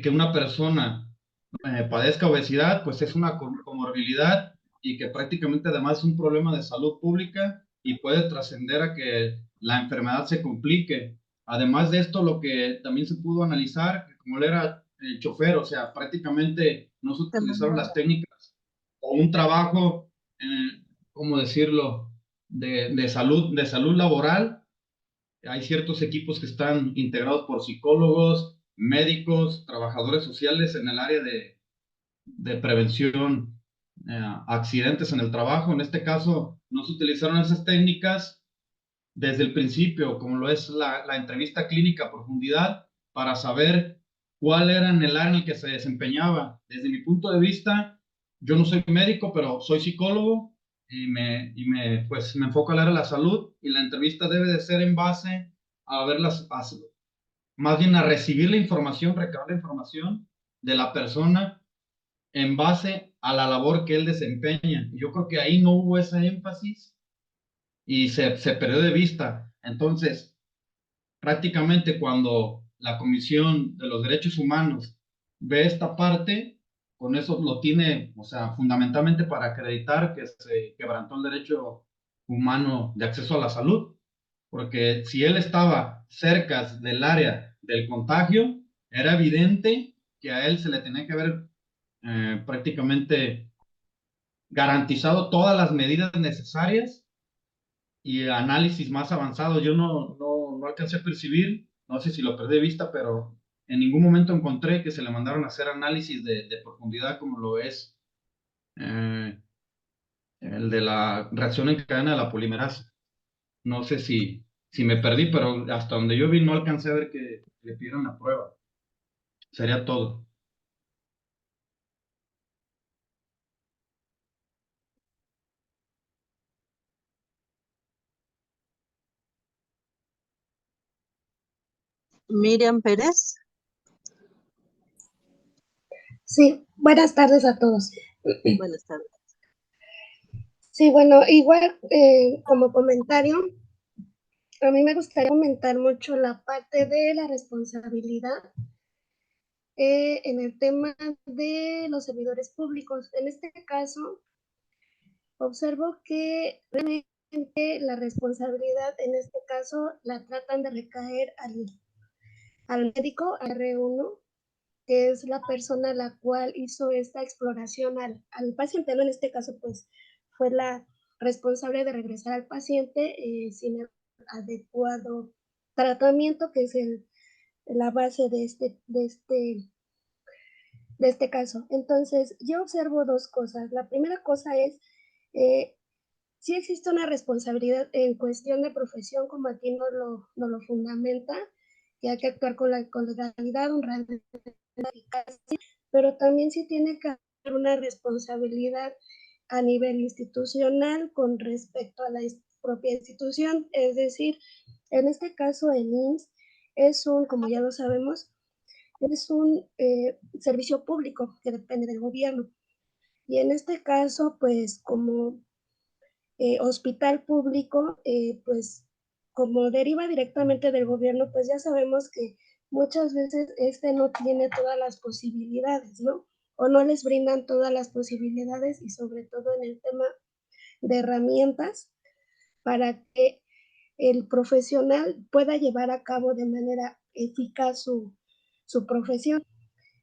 Speaker 9: que una persona padezca obesidad, pues es una comorbilidad y que prácticamente además es un problema de salud pública y puede trascender a que la enfermedad se complique. Además de esto, lo que también se pudo analizar, como él era el chofer, o sea, prácticamente no se utilizaron las técnicas o un trabajo, ¿cómo decirlo?, de salud laboral. Hay ciertos equipos que están integrados por psicólogos, médicos, trabajadores sociales en el área de prevención, accidentes en el trabajo. En este caso, no se utilizaron esas técnicas desde el principio, como lo es la entrevista clínica a profundidad, para saber cuál era en el área en el que se desempeñaba. Desde mi punto de vista, yo no soy médico, pero soy psicólogo pues, me enfoco al área de la salud, y la entrevista debe de ser en base a ver más bien a recibir la información, recabar la información de la persona en base a la labor que él desempeña. Yo creo que ahí no hubo ese énfasis y se perdió de vista. Entonces, prácticamente cuando la Comisión de los Derechos Humanos ve esta parte, con eso lo tiene, o sea, fundamentalmente para acreditar que se quebrantó el derecho humano de acceso a la salud, porque si él estaba cerca del área del contagio, era evidente que a él se le tenía que haber prácticamente garantizado todas las medidas necesarias y análisis más avanzados. Yo no alcancé a percibir, no sé si lo perdí de vista, pero en ningún momento encontré que se le mandaron a hacer análisis de profundidad como lo es el de la reacción en cadena de la polimerasa. No sé si me perdí, pero hasta donde yo vi no alcancé a ver que le pidieron la prueba. Sería todo.
Speaker 1: Miriam Pérez.
Speaker 10: Sí, buenas tardes a todos.
Speaker 1: Buenas tardes.
Speaker 10: Sí, bueno, igual como comentario, a mí me gustaría comentar mucho la parte de la responsabilidad en el tema de los servidores públicos. En este caso, observo que realmente la responsabilidad en este caso la tratan de recaer al médico, al R1, que es la persona la cual hizo esta exploración al paciente, ¿no? En este caso, pues, fue la responsable de regresar al paciente sin el adecuado tratamiento, que es la base de este caso. Entonces, yo observo dos cosas. La primera cosa es, sí existe una responsabilidad en cuestión de profesión, como aquí nos lo fundamenta, que hay que actuar con legalidad, honradez, pero también sí tiene que haber una responsabilidad a nivel institucional con respecto a la propia institución. Es decir, en este caso el IMSS es como ya lo sabemos, es un servicio público que depende del gobierno. Y en este caso, pues como hospital público, pues como deriva directamente del gobierno, pues ya sabemos que muchas veces no tiene todas las posibilidades, ¿no? O no les brindan todas las posibilidades y sobre todo en el tema de herramientas para que el profesional pueda llevar a cabo de manera eficaz su profesión.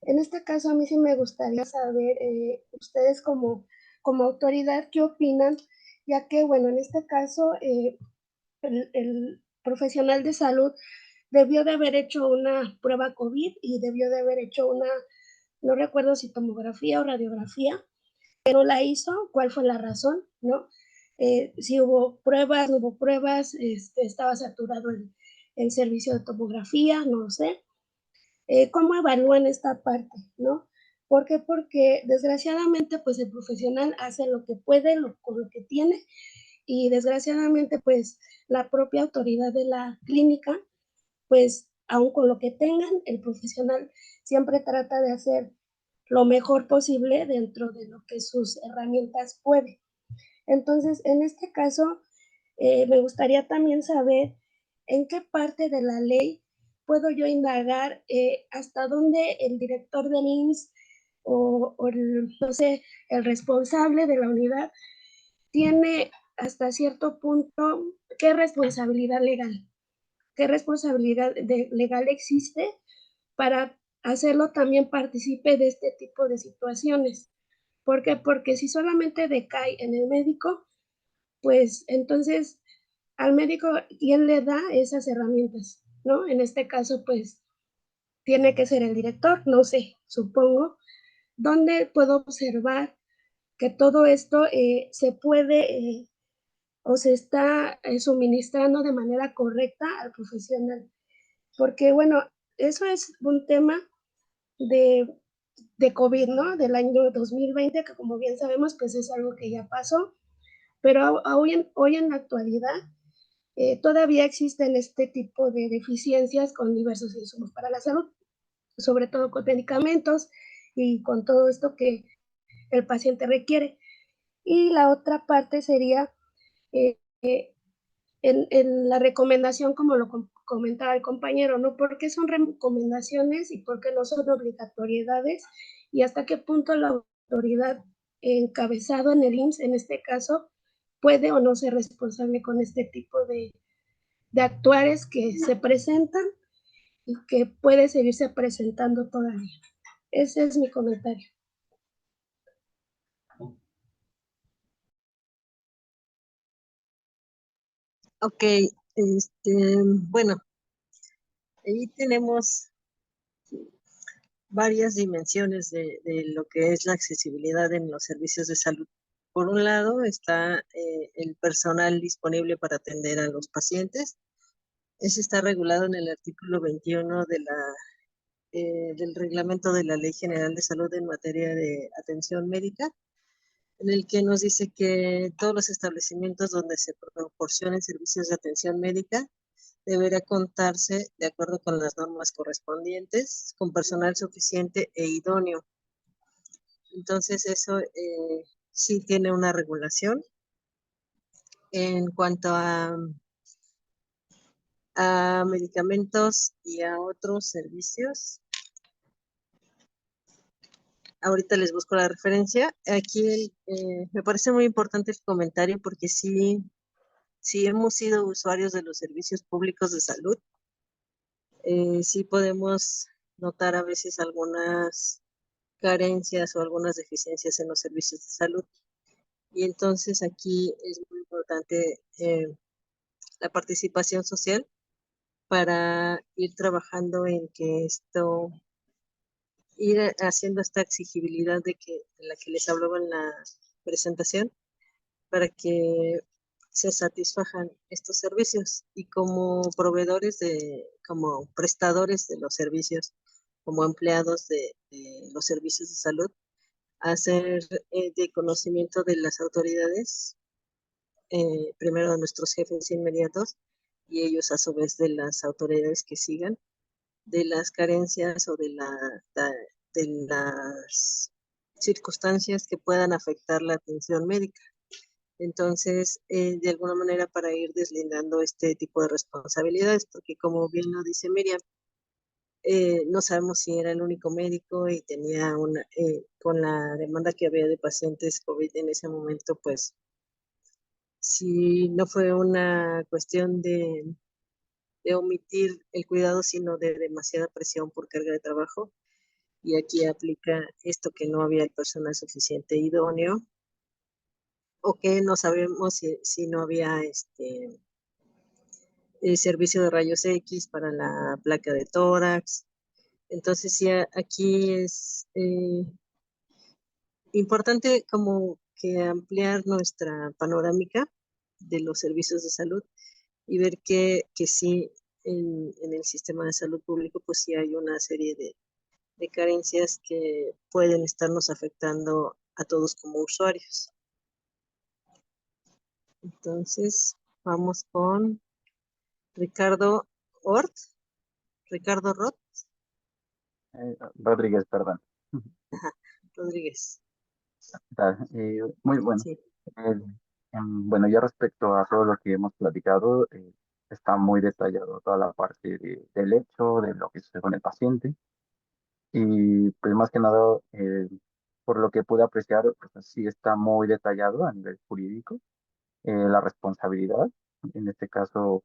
Speaker 10: En este caso, a mí sí me gustaría saber, ustedes como autoridad, ¿qué opinan? Ya que, bueno, en este caso, el profesional de salud debió de haber hecho una prueba COVID y debió de haber hecho no recuerdo si tomografía o radiografía, pero la hizo, ¿cuál fue la razón? ¿No? Si hubo pruebas, no hubo pruebas, estaba saturado el servicio de tomografía, no lo sé. ¿Cómo evalúan esta parte? ¿No? ¿Por qué? Porque desgraciadamente, pues el profesional hace lo que puede con lo que tiene y desgraciadamente, pues la propia autoridad de la clínica, pues aun con lo que tengan, el profesional siempre trata de hacer lo mejor posible dentro de lo que sus herramientas puede. Entonces, en este caso, me gustaría también saber en qué parte de la ley puedo yo indagar hasta dónde el director del IMSS o no sé, el responsable de la unidad tiene hasta cierto punto qué responsabilidad legal legal existe para hacerlo también partícipe de este tipo de situaciones. ¿Por qué? Porque si solamente decae en el médico, pues entonces al médico, ¿quién le da esas herramientas? ¿No? En este caso, pues tiene que ser el director, no sé, supongo, donde puedo observar que todo esto se puede o se está suministrando de manera correcta al profesional. Porque, bueno, eso es un tema de, de COVID, ¿no? Del año 2020, que como bien sabemos, pues es algo que ya pasó, pero hoy en la actualidad todavía existen este tipo de deficiencias con diversos insumos para la salud, sobre todo con medicamentos y con todo esto que el paciente requiere. Y la otra parte sería eh, en la recomendación, como lo comentaba el compañero, ¿no? ¿Por qué son recomendaciones y por qué no son obligatoriedades? Y hasta qué punto la autoridad encabezado en el IMSS, en este caso, puede o no ser responsable con este tipo de actuares que se presentan y que puede seguirse presentando todavía. Ese es mi comentario.
Speaker 11: Ok, bueno, ahí tenemos varias dimensiones de lo que es la accesibilidad en los servicios de salud. Por un lado está el personal disponible para atender a los pacientes. Ese está regulado en el artículo 21 del reglamento de la Ley General de Salud en materia de atención médica, en el que nos dice que todos los establecimientos donde se proporcionen servicios de atención médica deberá contarse, de acuerdo con las normas correspondientes, con personal suficiente e idóneo. Entonces, eso sí tiene una regulación. En cuanto a medicamentos y a otros servicios, ahorita les busco la referencia. Aquí me parece muy importante el comentario porque sí hemos sido usuarios de los servicios públicos de salud. Sí podemos notar a veces algunas carencias o algunas deficiencias en los servicios de salud. Y entonces aquí es muy importante la participación social para ir trabajando en que ir haciendo esta exigibilidad de la que les hablaba en la presentación, para que se satisfajan estos servicios y como proveedores como prestadores de los servicios, como empleados de los servicios de salud, hacer de conocimiento de las autoridades, primero de nuestros jefes inmediatos y ellos a su vez de las autoridades que sigan, de las carencias o de las circunstancias que puedan afectar la atención médica. Entonces, de alguna manera para ir deslindando este tipo de responsabilidades, porque como bien lo dice Miriam, no sabemos si era el único médico y tenía con la demanda que había de pacientes COVID en ese momento, pues si no fue una cuestión de omitir el cuidado, sino de demasiada presión por carga de trabajo. Y aquí aplica esto que no había el personal suficiente idóneo, o que no sabemos si no había servicio de rayos X para la placa de tórax. Entonces, sí, aquí es importante como que ampliar nuestra panorámica de los servicios de salud y ver que sí, en el sistema de salud público, pues sí hay una serie de carencias que pueden estarnos afectando a todos como usuarios. Entonces, vamos con Ricardo Ort. Ricardo Roth.
Speaker 12: Rodríguez, perdón.
Speaker 11: Ajá, Rodríguez.
Speaker 12: Muy bueno.
Speaker 11: Sí.
Speaker 12: Bueno, ya respecto a todo lo que hemos platicado, está muy detallado toda la parte del hecho, de lo que sucede con el paciente. Y pues más que nada, por lo que pude apreciar, pues sí está muy detallado a nivel jurídico, la responsabilidad. En este caso,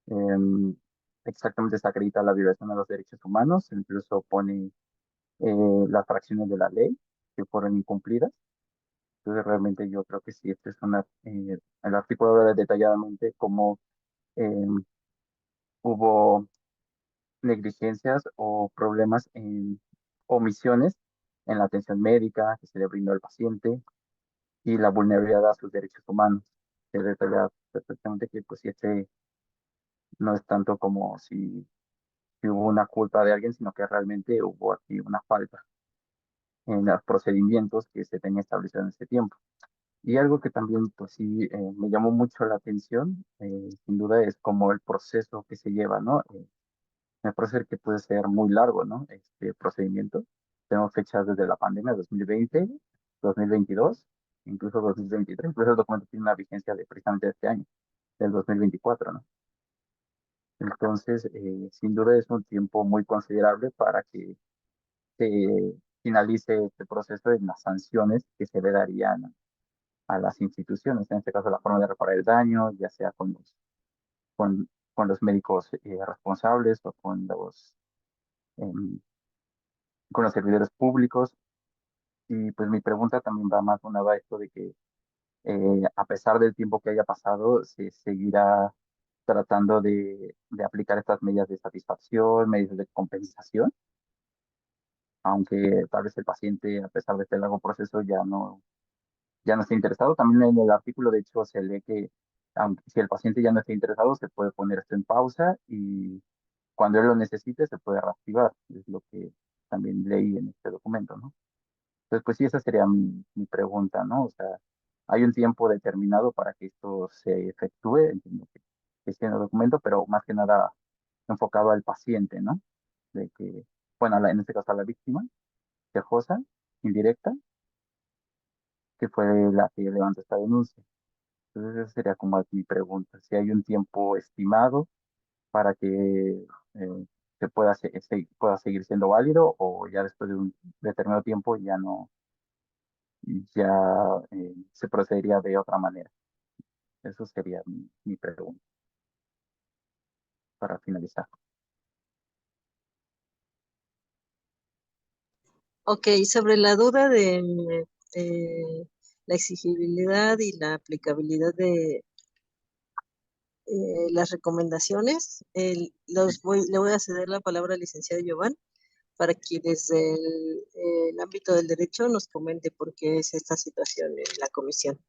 Speaker 12: em, exactamente se acredita la violación de los derechos humanos, incluso pone las fracciones de la ley que fueron incumplidas. Entonces realmente yo creo que sí, este es el artículo habla detalladamente cómo hubo negligencias o problemas en omisiones en la atención médica que se le brindó al paciente y la vulnerabilidad a sus derechos humanos. se detalla perfectamente que pues si no es tanto como si hubo una culpa de alguien, sino que realmente hubo aquí una falta en los procedimientos que se tenían establecidos en ese tiempo. Y algo que también, pues sí, me llamó mucho la atención, sin duda, es como el proceso que se lleva, ¿no? Me parece ser que puede ser muy largo, ¿no? Este procedimiento. Tenemos fechas desde la pandemia, 2020, 2022, incluso 2023. Incluso el documento tiene una vigencia de precisamente este año, del 2024, ¿no? Entonces, sin duda es un tiempo muy considerable para que se finalice este proceso en las sanciones que se le darían a las instituciones, en este caso la forma de reparar el daño, ya sea con los médicos responsables o em, con los servidores públicos. Y pues mi pregunta también va más a esto de que a pesar del tiempo que haya pasado, se seguirá tratando de aplicar estas medidas de satisfacción, medidas de compensación, aunque tal vez el paciente, a pesar de este largo proceso, ya no esté interesado. También en el artículo, de hecho, se lee que aunque, si el paciente ya no está interesado, se puede poner esto en pausa y cuando él lo necesite, se puede reactivar. Es lo que también leí en este documento, ¿no? Entonces, pues sí, esa sería mi pregunta, ¿no? O sea, hay un tiempo determinado para que esto se efectúe, entiendo que esté en el documento, pero más que nada enfocado al paciente, ¿no? De que, bueno, en este caso a la víctima, quejosa, indirecta, que fue la que levantó esta denuncia. Entonces, esa sería como mi pregunta, si hay un tiempo estimado para que pueda seguir siendo válido o ya después de un determinado tiempo ya se procedería de otra manera. Eso sería mi pregunta para finalizar.
Speaker 11: Ok, sobre la duda de la exigibilidad y la aplicabilidad de las recomendaciones, le voy a ceder la palabra al licenciado Giovanni para que desde el ámbito del derecho nos comente por qué es esta situación en la comisión.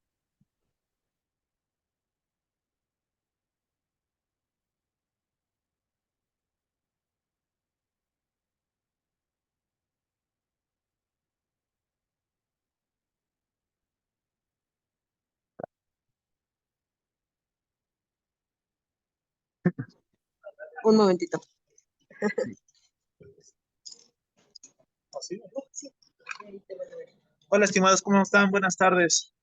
Speaker 11: Un momentito.
Speaker 13: Hola, estimados, ¿cómo están? Buenas tardes.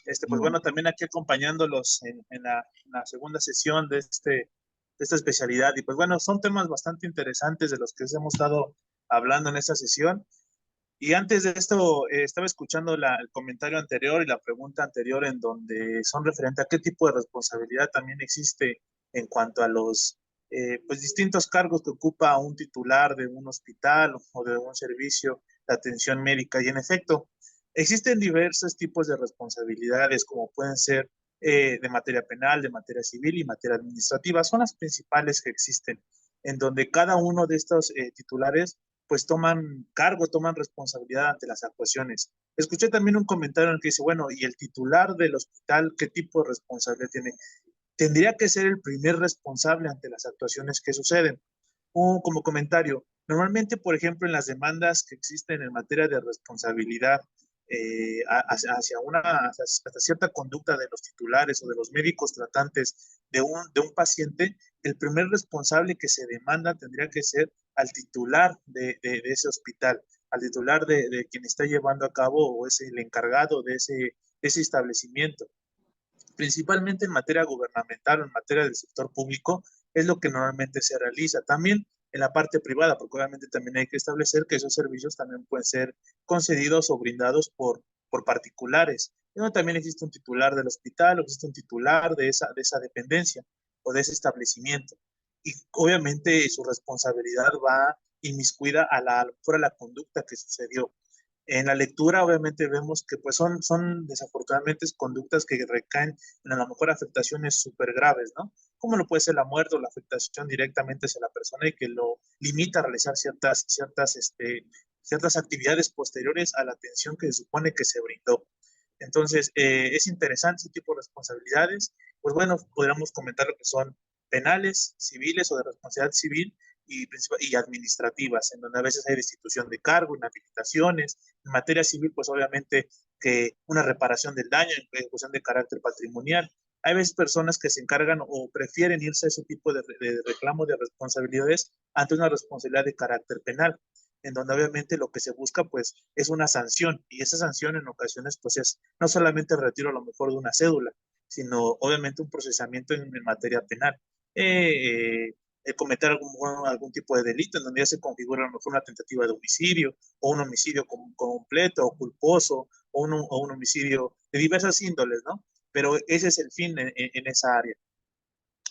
Speaker 13: Pues bueno, también aquí acompañándolos en la segunda sesión de esta especialidad. Y pues bueno, son temas bastante interesantes de los que hemos estado hablando en esta sesión. Y antes de esto, estaba escuchando el comentario anterior y la pregunta anterior en donde son referente a qué tipo de responsabilidad también existe en cuanto a los pues distintos cargos que ocupa un titular de un hospital o de un servicio de atención médica. Y en efecto, existen diversos tipos de responsabilidades como pueden ser de materia penal, de materia civil y materia administrativa. Son las principales que existen, en donde cada uno de estos titulares pues toman cargo, toman responsabilidad ante las actuaciones. Escuché también un comentario en el que dice, bueno, ¿y el titular del hospital qué tipo de responsabilidad tiene? Tendría que ser el primer responsable ante las actuaciones que suceden. Como comentario, normalmente, por ejemplo, en las demandas que existen en materia de responsabilidad hasta cierta conducta de los titulares o de los médicos tratantes de un paciente, el primer responsable que se demanda tendría que ser al titular de ese hospital, al titular de quien está llevando a cabo o es el encargado de ese establecimiento. Principalmente en materia gubernamental o en materia del sector público, es lo que normalmente se realiza. También en la parte privada, porque obviamente también hay que establecer que esos servicios también pueden ser concedidos o brindados por particulares. Pero también existe un titular del hospital o existe un titular de esa dependencia o de ese establecimiento. Y obviamente su responsabilidad va inmiscuida a la conducta que sucedió. En la lectura, obviamente, vemos que pues son desafortunadamente conductas que recaen en a lo mejor afectaciones súper graves, ¿no? Como lo puede ser la muerte o la afectación directamente hacia la persona y que lo limita a realizar ciertas actividades posteriores a la atención que se supone que se brindó. Entonces, es interesante ese tipo de responsabilidades. Pues bueno, podríamos comentar lo que son penales, civiles o de responsabilidad civil y administrativas, en donde a veces hay destitución de cargo, inhabilitaciones. En materia civil, pues obviamente que una reparación del daño en cuestión de carácter patrimonial. Hay veces personas que se encargan o prefieren irse a ese tipo de reclamo de responsabilidades ante una responsabilidad de carácter penal, en donde obviamente lo que se busca pues es una sanción, y esa sanción en ocasiones pues es no solamente el retiro a lo mejor de una cédula, sino obviamente un procesamiento en materia penal. Cometer algún tipo de delito en donde ya se configura a lo mejor una tentativa de homicidio o un homicidio completo o culposo o un homicidio de diversas índoles, ¿no? Pero ese es el fin en esa área.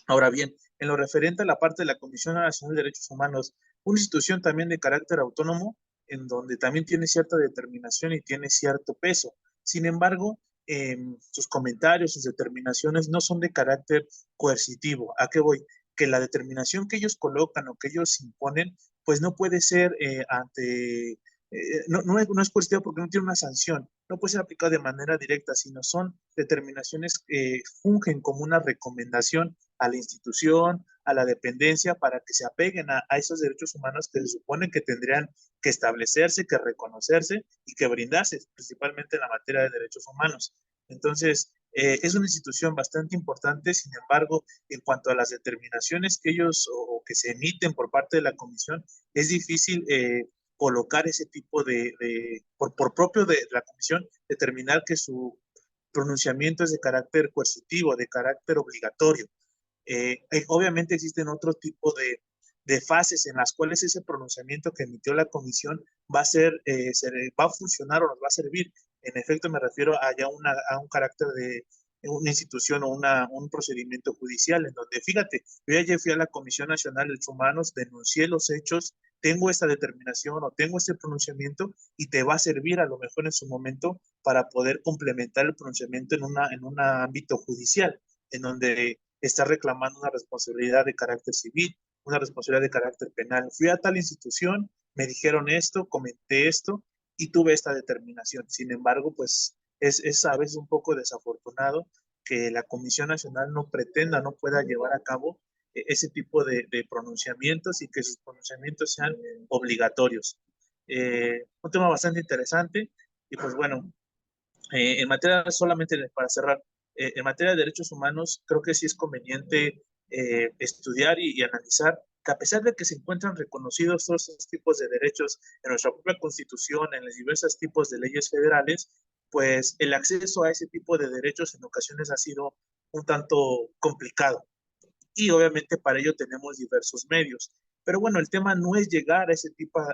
Speaker 13: Ahora bien, en lo referente a la parte de la Comisión Nacional de Derechos Humanos, una institución también de carácter autónomo, en donde también tiene cierta determinación y tiene cierto peso. Sin embargo, sus comentarios, sus determinaciones no son de carácter coercitivo. ¿A qué voy? Que la determinación que ellos colocan o que ellos imponen, pues no puede ser no es coercitiva porque no tiene una sanción, no puede ser aplicada de manera directa, sino son determinaciones que fungen como una recomendación a la institución, a la dependencia, para que se apeguen a esos derechos humanos que se supone que tendrían que establecerse, que reconocerse y que brindarse, principalmente en la materia de derechos humanos. Entonces, es una institución bastante importante. Sin embargo, en cuanto a las determinaciones que ellos o que se emiten por parte de la comisión, es difícil colocar ese tipo por propio de la comisión, determinar que su pronunciamiento es de carácter coercitivo, de carácter obligatorio. Obviamente existen otro tipo de fases en las cuales ese pronunciamiento que emitió la comisión va a funcionar o nos va a servir. En efecto, me refiero a un carácter de una institución o un procedimiento judicial, en donde, fíjate, yo ya fui a la Comisión Nacional de Derechos Humanos, denuncié los hechos, tengo esta determinación o tengo este pronunciamiento, y te va a servir a lo mejor en su momento para poder complementar el pronunciamiento en un ámbito judicial, en donde está reclamando una responsabilidad de carácter civil, una responsabilidad de carácter penal. Fui a tal institución, me dijeron esto, comenté esto y tuve esta determinación. Sin embargo, pues es a veces un poco desafortunado que la Comisión Nacional no pretenda, no pueda llevar a cabo ese tipo de pronunciamientos, y que sus pronunciamientos sean obligatorios. Un tema bastante interesante. Y pues bueno, en materia, solamente para cerrar, en materia de derechos humanos, creo que sí es conveniente estudiar y analizar que, a pesar de que se encuentran reconocidos todos estos tipos de derechos en nuestra propia Constitución, en los diversos tipos de leyes federales, pues el acceso a ese tipo de derechos en ocasiones ha sido un tanto complicado. Y obviamente para ello tenemos diversos medios. Pero bueno, el tema no es llegar a ese tipo,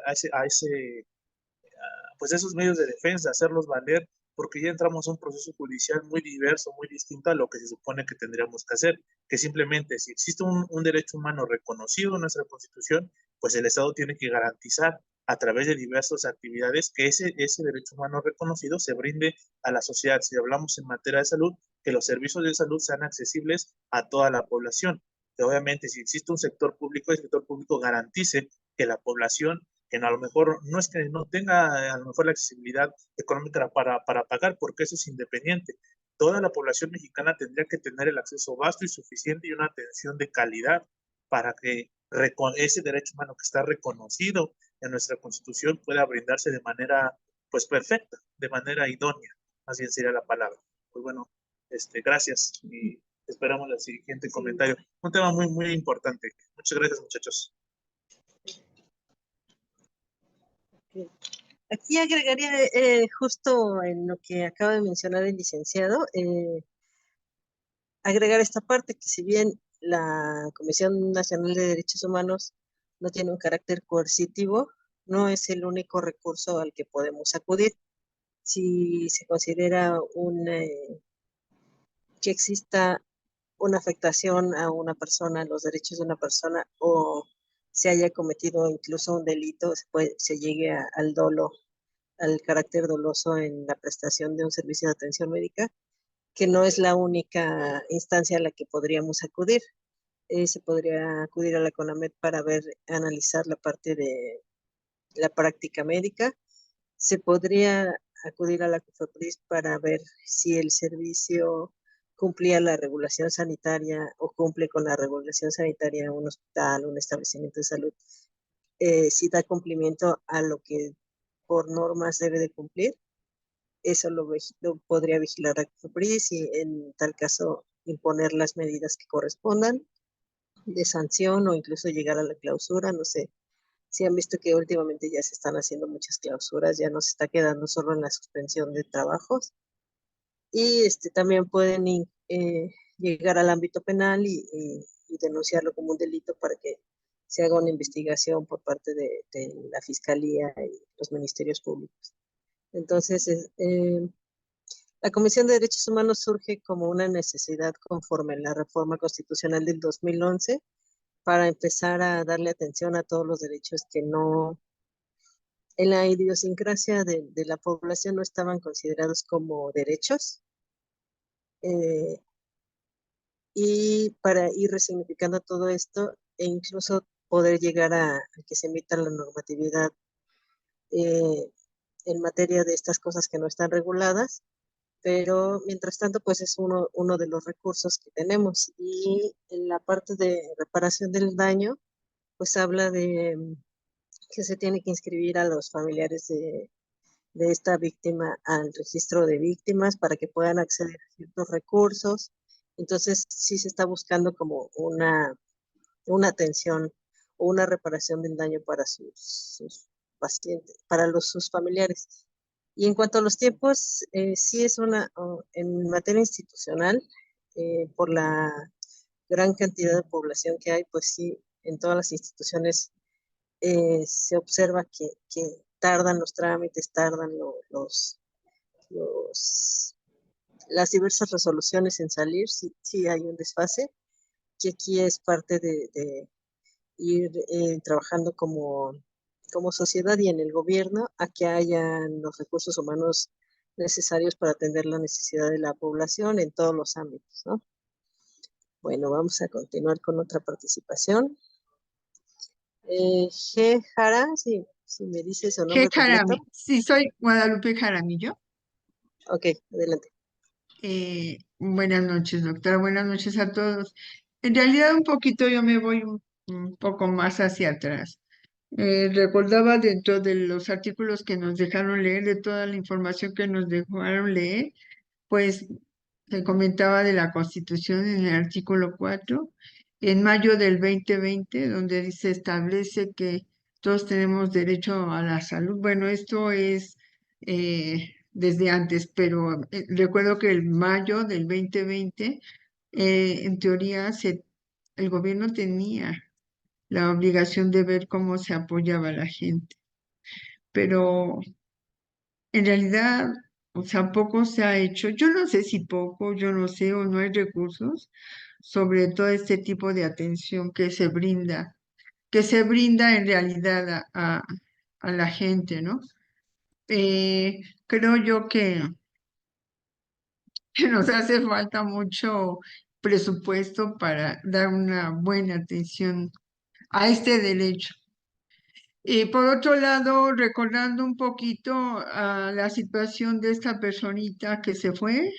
Speaker 13: pues esos medios de defensa, hacerlos valer, porque ya entramos a un proceso judicial muy diverso, muy distinto a lo que se supone que tendríamos que hacer, que simplemente si existe un derecho humano reconocido en nuestra Constitución, pues el Estado tiene que garantizar a través de diversas actividades que ese derecho humano reconocido se brinde a la sociedad. Si hablamos en materia de salud, que los servicios de salud sean accesibles a toda la población. Que obviamente si existe un sector público, el sector público garantice que la población, que a lo mejor no es que no tenga a lo mejor la accesibilidad económica para pagar, porque eso es independiente. Toda la población mexicana tendría que tener el acceso vasto y suficiente y una atención de calidad para que ese derecho humano que está reconocido en nuestra Constitución pueda brindarse de manera pues perfecta, de manera idónea, más bien sería la palabra. Pues bueno, gracias y esperamos el siguiente comentario. Un tema muy, muy importante. Muchas gracias, muchachos.
Speaker 11: Aquí agregaría justo en lo que acaba de mencionar el licenciado, agregar esta parte, que si bien la Comisión Nacional de Derechos Humanos no tiene un carácter coercitivo, no es el único recurso al que podemos acudir. Si se considera que exista una afectación a una persona, a los derechos de una persona, o se haya cometido incluso un delito, se llegue al dolo, al carácter doloso en la prestación de un servicio de atención médica, que no es la única instancia a la que podríamos acudir. Se podría acudir a la CONAMED para analizar la parte de la práctica médica. Se podría acudir a la COFEPRIS para ver si el servicio cumplía la regulación sanitaria o cumple con la regulación sanitaria un hospital, un establecimiento de salud, si da cumplimiento a lo que por normas debe de cumplir. Eso lo podría vigilar la COFEPRIS y en tal caso imponer las medidas que correspondan de sanción o incluso llegar a la clausura. No sé si han visto que últimamente ya se están haciendo muchas clausuras, ya no se está quedando solo en la suspensión de trabajos. Y también pueden llegar al ámbito penal y denunciarlo como un delito para que se haga una investigación por parte de la Fiscalía y los ministerios públicos. Entonces, la Comisión de Derechos Humanos surge como una necesidad conforme a la reforma constitucional del 2011 para empezar a darle atención a todos los derechos que no, en la idiosincrasia de la población no estaban considerados como derechos, y para ir resignificando todo esto e incluso poder llegar a que se emita la normatividad en materia de estas cosas que no están reguladas, pero mientras tanto pues es uno de los recursos que tenemos. Y en la parte de reparación del daño pues habla de que se tiene que inscribir a los familiares de esta víctima al registro de víctimas para que puedan acceder a ciertos recursos. Entonces sí se está buscando como una atención o una reparación del daño para sus pacientes, para sus familiares. Y en cuanto a los tiempos, sí es en materia institucional, por la gran cantidad de población que hay, pues sí, en todas las instituciones se observa que tardan los trámites, tardan las diversas resoluciones en salir, sí hay un desfase, que aquí es parte de ir trabajando como sociedad y en el gobierno a que hayan los recursos humanos necesarios para atender la necesidad de la población en todos los ámbitos, ¿no? Bueno, vamos a continuar con otra participación. G. Jara, si me dice su nombre completo.
Speaker 3: Sí, soy Guadalupe Jaramillo.
Speaker 11: Ok, adelante.
Speaker 3: Buenas noches, doctora. Buenas noches a todos. En realidad, un poquito yo me voy un poco más hacia atrás. Recordaba dentro de los artículos que nos dejaron leer, de toda la información que nos dejaron leer, pues se comentaba de la Constitución en el artículo 4, en mayo del 2020, donde se establece que todos tenemos derecho a la salud. Bueno, esto es desde antes, pero recuerdo que el mayo del 2020, en teoría, el gobierno tenía la obligación de ver cómo se apoyaba a la gente, pero en realidad, o sea, poco se ha hecho. Yo no sé si poco, yo no sé, o no hay recursos sobre todo este tipo de atención que se brinda en realidad a la gente, ¿no? Creo yo que nos hace falta mucho presupuesto para dar una buena atención a este derecho. Y por otro lado, recordando un poquito a la situación de esta personita que se fue,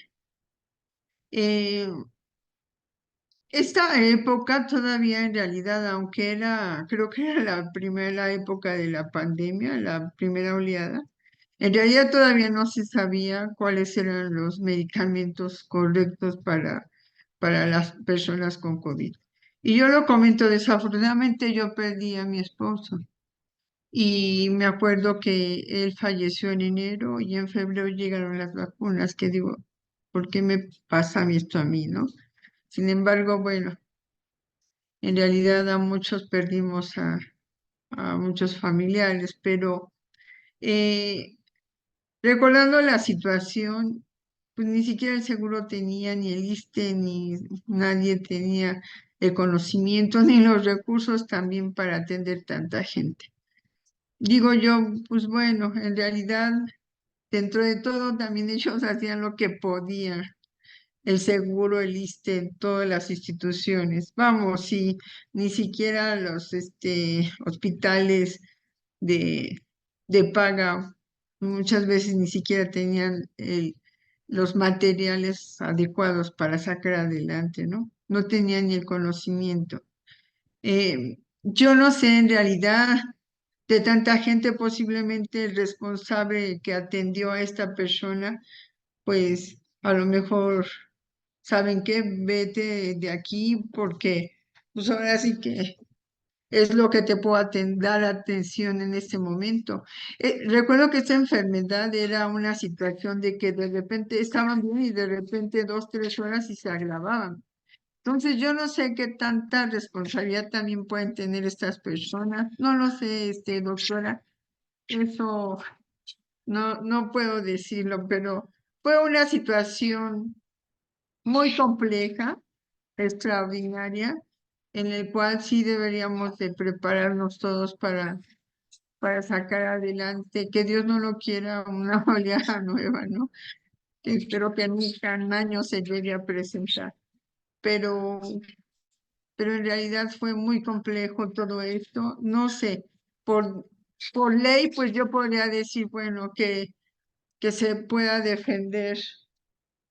Speaker 3: esta época todavía en realidad, aunque creo que era la primera época de la pandemia, la primera oleada, en realidad todavía no se sabía cuáles eran los medicamentos correctos para las personas con COVID. Y yo lo comento, desafortunadamente yo perdí a mi esposo. Y me acuerdo que él falleció en enero y en febrero llegaron las vacunas, que digo, ¿por qué me pasa esto a mí, no? Sin embargo, bueno, en realidad a muchos perdimos a muchos familiares, pero recordando la situación, pues ni siquiera el seguro tenía, ni el ISSSTE, ni nadie tenía el conocimiento ni los recursos también para atender tanta gente. Digo yo, pues bueno, en realidad, dentro de todo, también ellos hacían lo que podían. El seguro, el ISSSTE, todas las instituciones. Vamos, si ni siquiera los hospitales de paga muchas veces ni siquiera tenían los materiales adecuados para sacar adelante, ¿no? No tenían ni el conocimiento. Yo no sé en realidad de tanta gente, posiblemente el responsable que atendió a esta persona, pues a lo mejor, ¿saben qué? Vete de aquí porque pues ahora sí que es lo que te puedo dar atención en este momento. Recuerdo que esta enfermedad era una situación de que de repente estaban bien y de repente 2, 3 horas y se agravaban. Entonces yo no sé qué tanta responsabilidad también pueden tener estas personas. No lo sé, doctora. Eso no puedo decirlo, pero fue una situación muy compleja, extraordinaria, en el cual sí deberíamos de prepararnos todos para sacar adelante, que Dios no lo quiera una oleada nueva, ¿no? Que espero que nunca en años se llegue a presentar. Pero, pero en realidad fue muy complejo todo esto. No sé, por ley, pues yo podría decir, bueno, que se pueda defender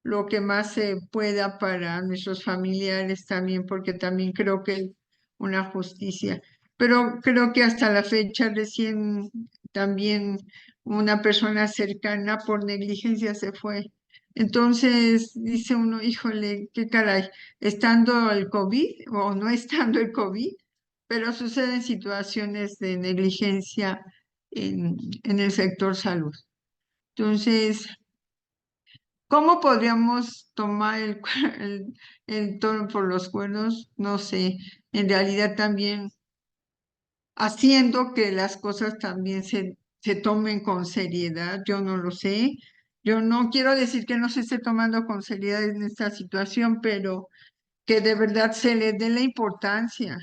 Speaker 3: lo que más se pueda para nuestros familiares también, porque también creo que es una justicia. Pero creo que hasta la fecha recién también una persona cercana por negligencia se fue. Entonces dice uno, híjole, qué caray, estando el COVID o no estando el COVID, pero suceden situaciones de negligencia en el sector salud. Entonces, ¿cómo podríamos tomar el toro por los cuernos? No sé, en realidad también haciendo que las cosas también se tomen con seriedad, yo no lo sé. Yo no quiero decir que no se esté tomando con seriedad en esta situación, pero que de verdad se le dé la importancia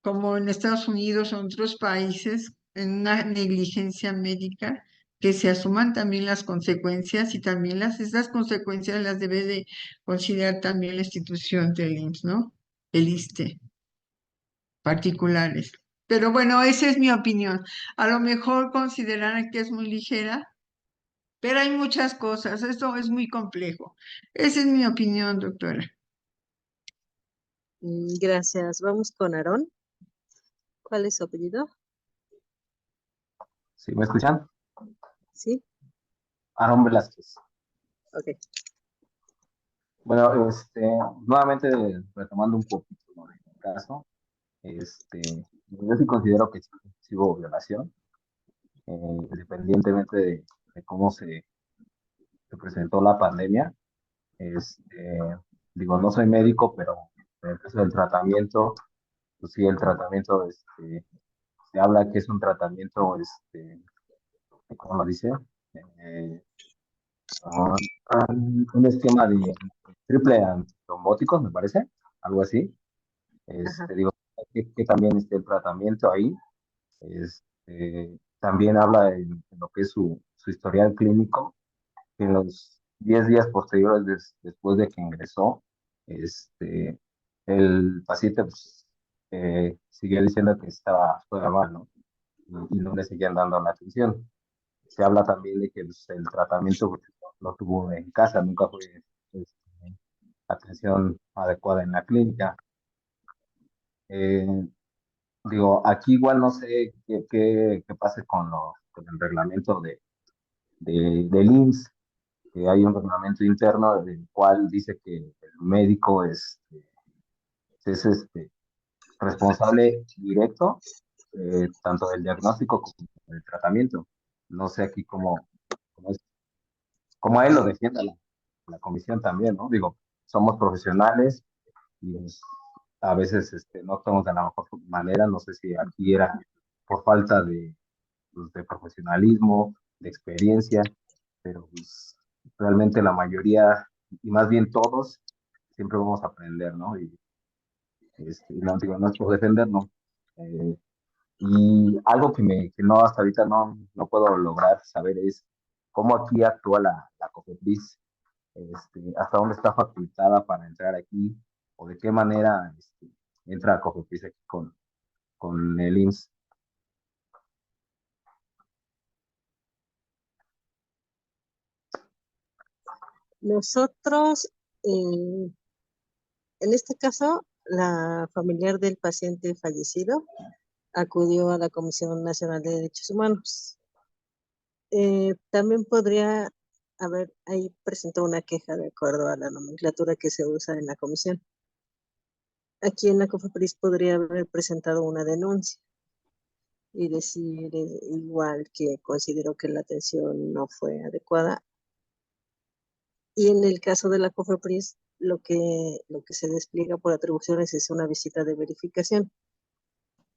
Speaker 3: como en Estados Unidos o en otros países, en una negligencia médica, que se asuman también las consecuencias y también esas consecuencias las debe de considerar también la institución del IMSS, ¿no? El ISSSTE, particulares. Pero bueno, esa es mi opinión. A lo mejor consideran que es muy ligera, pero hay muchas cosas, esto es muy complejo. Esa es mi opinión, doctora.
Speaker 11: Gracias. Vamos con Aarón. ¿Cuál es su apellido?
Speaker 12: ¿Sí me escuchan?
Speaker 11: Sí,
Speaker 12: Aarón Velázquez.
Speaker 11: ok.
Speaker 12: Bueno, nuevamente retomando un poquito, ¿no?, de mi caso, yo sí considero que sí hubo violación, independientemente de cómo se presentó la pandemia. Digo, no soy médico, pero en el caso del tratamiento, pues sí, el tratamiento, se habla que es un tratamiento, ¿cómo lo dice? Eh, ah, un esquema de triple antitrombóticos, me parece, algo así.
Speaker 11: Ajá.
Speaker 12: Digo, que también esté el tratamiento ahí. También habla en lo que es su historial clínico, que en los 10 días posteriores después de que ingresó, el paciente pues, siguió diciendo que estaba mal, ¿no? Y no le seguían dando la atención. Se habla también de que pues, el tratamiento pues, lo tuvo en casa, nunca fue atención adecuada en la clínica. Eh, Digo, aquí igual no sé qué pase con el reglamento del IMSS, que hay un reglamento interno del cual dice que el médico es responsable directo, tanto del diagnóstico como del tratamiento. No sé aquí cómo a él lo defienda la comisión también, ¿no? Digo, somos profesionales y a veces no actuamos de la mejor manera. No sé si aquí era por falta pues, de profesionalismo, de experiencia, pero pues, realmente la mayoría, y más bien todos, siempre vamos a aprender, ¿no? Y no, digo, no es por defender, ¿no? Eh, y algo que no, hasta ahorita no puedo lograr saber es cómo aquí actúa la COFEPRIS, hasta dónde está facultada para entrar aquí, o de qué manera entra COFEPRIS aquí con el IMSS.
Speaker 11: Nosotros, en este caso, la familiar del paciente fallecido acudió a la Comisión Nacional de Derechos Humanos. También podría haber, ahí presentó una queja de acuerdo a la nomenclatura que se usa en la comisión. Aquí en la COFEPRIS podría haber presentado una denuncia y decir igual que consideró que la atención no fue adecuada. Y en el caso de la COFEPRIS, lo que se despliega por atribuciones es una visita de verificación.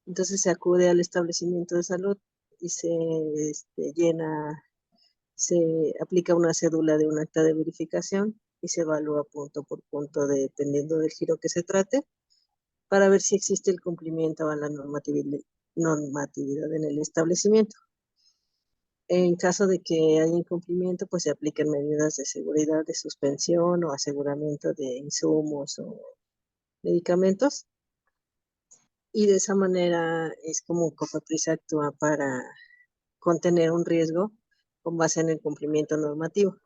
Speaker 11: Entonces se acude al establecimiento de salud y se aplica una cédula de un acta de verificación y se evalúa punto por punto dependiendo del giro que se trate para ver si existe el cumplimiento a la normatividad en el establecimiento. En caso de que haya incumplimiento, pues se apliquen medidas de seguridad, de suspensión o aseguramiento de insumos o medicamentos. Y de esa manera es como COFEPRIS actúa para contener un riesgo con base en el cumplimiento normativo.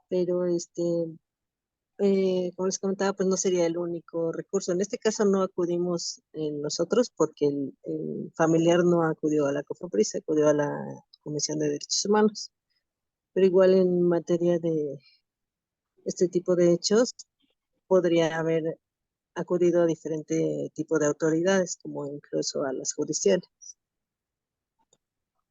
Speaker 11: Pero como les comentaba, pues no sería el único recurso. En este caso no acudimos nosotros porque el familiar no acudió a la COFEPRIS, acudió a la Comisión de Derechos Humanos. Pero igual en materia de este tipo de hechos, podría haber acudido a diferente tipo de autoridades, como incluso a las judiciales.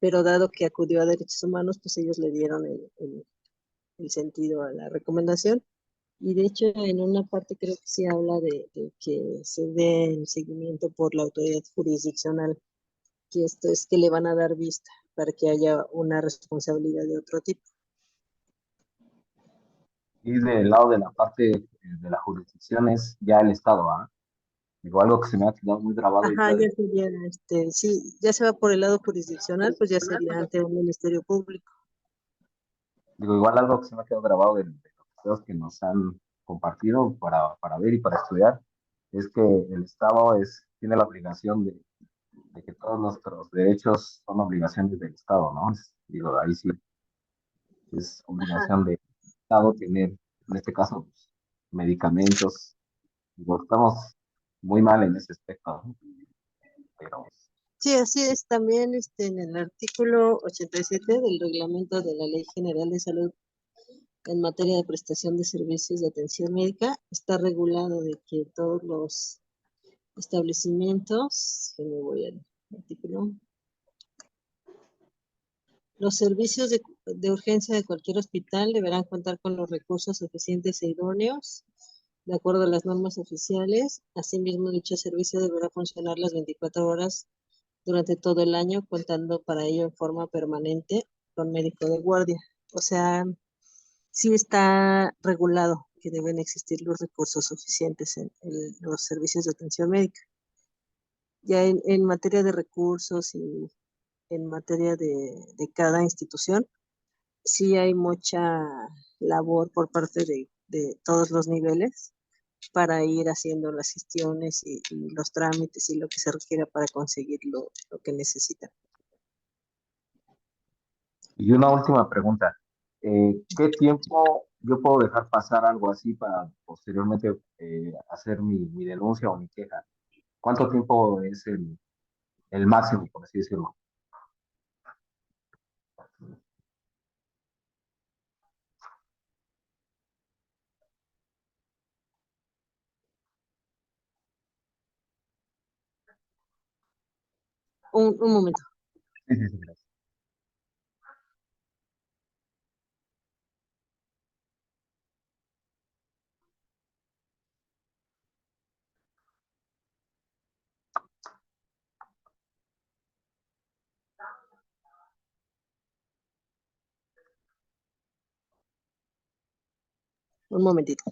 Speaker 11: Pero dado que acudió a Derechos Humanos, pues ellos le dieron el sentido a la recomendación. Y de hecho, en una parte creo que sí habla de que se dé el seguimiento por la autoridad jurisdiccional, que esto es que le van a dar vista para que haya una responsabilidad de otro tipo.
Speaker 12: Y del lado de la parte de la jurisdicción es ya el Estado, ¿ah? Digo, algo que se me ha quedado muy grabado
Speaker 11: Ajá,
Speaker 12: ahorita
Speaker 11: ya sería, sí, ya se va por el lado jurisdiccional, pues ya sería ante un ministerio público.
Speaker 12: digo, igual algo que se me ha quedado grabado de los videos que nos han compartido para ver y para estudiar, es que el Estado tiene la obligación de que todos nuestros derechos son obligaciones del Estado, ¿no? Digo, ahí sí es
Speaker 11: Ajá.
Speaker 12: obligación del Estado tener, en este caso, pues, medicamentos. Digo, estamos muy mal en ese aspecto, ¿no? Pero
Speaker 11: Sí, así es. También en el artículo 87 del reglamento de la Ley General de Salud en materia de prestación de servicios de atención médica, está regulado de que todos los establecimientos, que me voy al artículo, los servicios de urgencia de cualquier hospital deberán contar con los recursos suficientes e idóneos, de acuerdo a las normas oficiales. Asimismo, dicho servicio deberá funcionar las 24 horas durante todo el año, contando para ello en forma permanente con médico de guardia. O sea, sí está regulado que deben existir los recursos suficientes en los servicios de atención médica. Ya en materia de recursos y en materia de cada institución, sí hay mucha labor por parte de todos los niveles para ir haciendo las gestiones y los trámites y lo que se requiera para conseguir lo que necesitan.
Speaker 12: y una última pregunta. ¿Qué tiempo yo puedo dejar pasar algo así para posteriormente hacer mi denuncia o mi queja? ¿Cuánto tiempo es el máximo, por así decirlo?
Speaker 11: Un momento.
Speaker 12: Sí, sí, sí, gracias.
Speaker 11: Un momentito.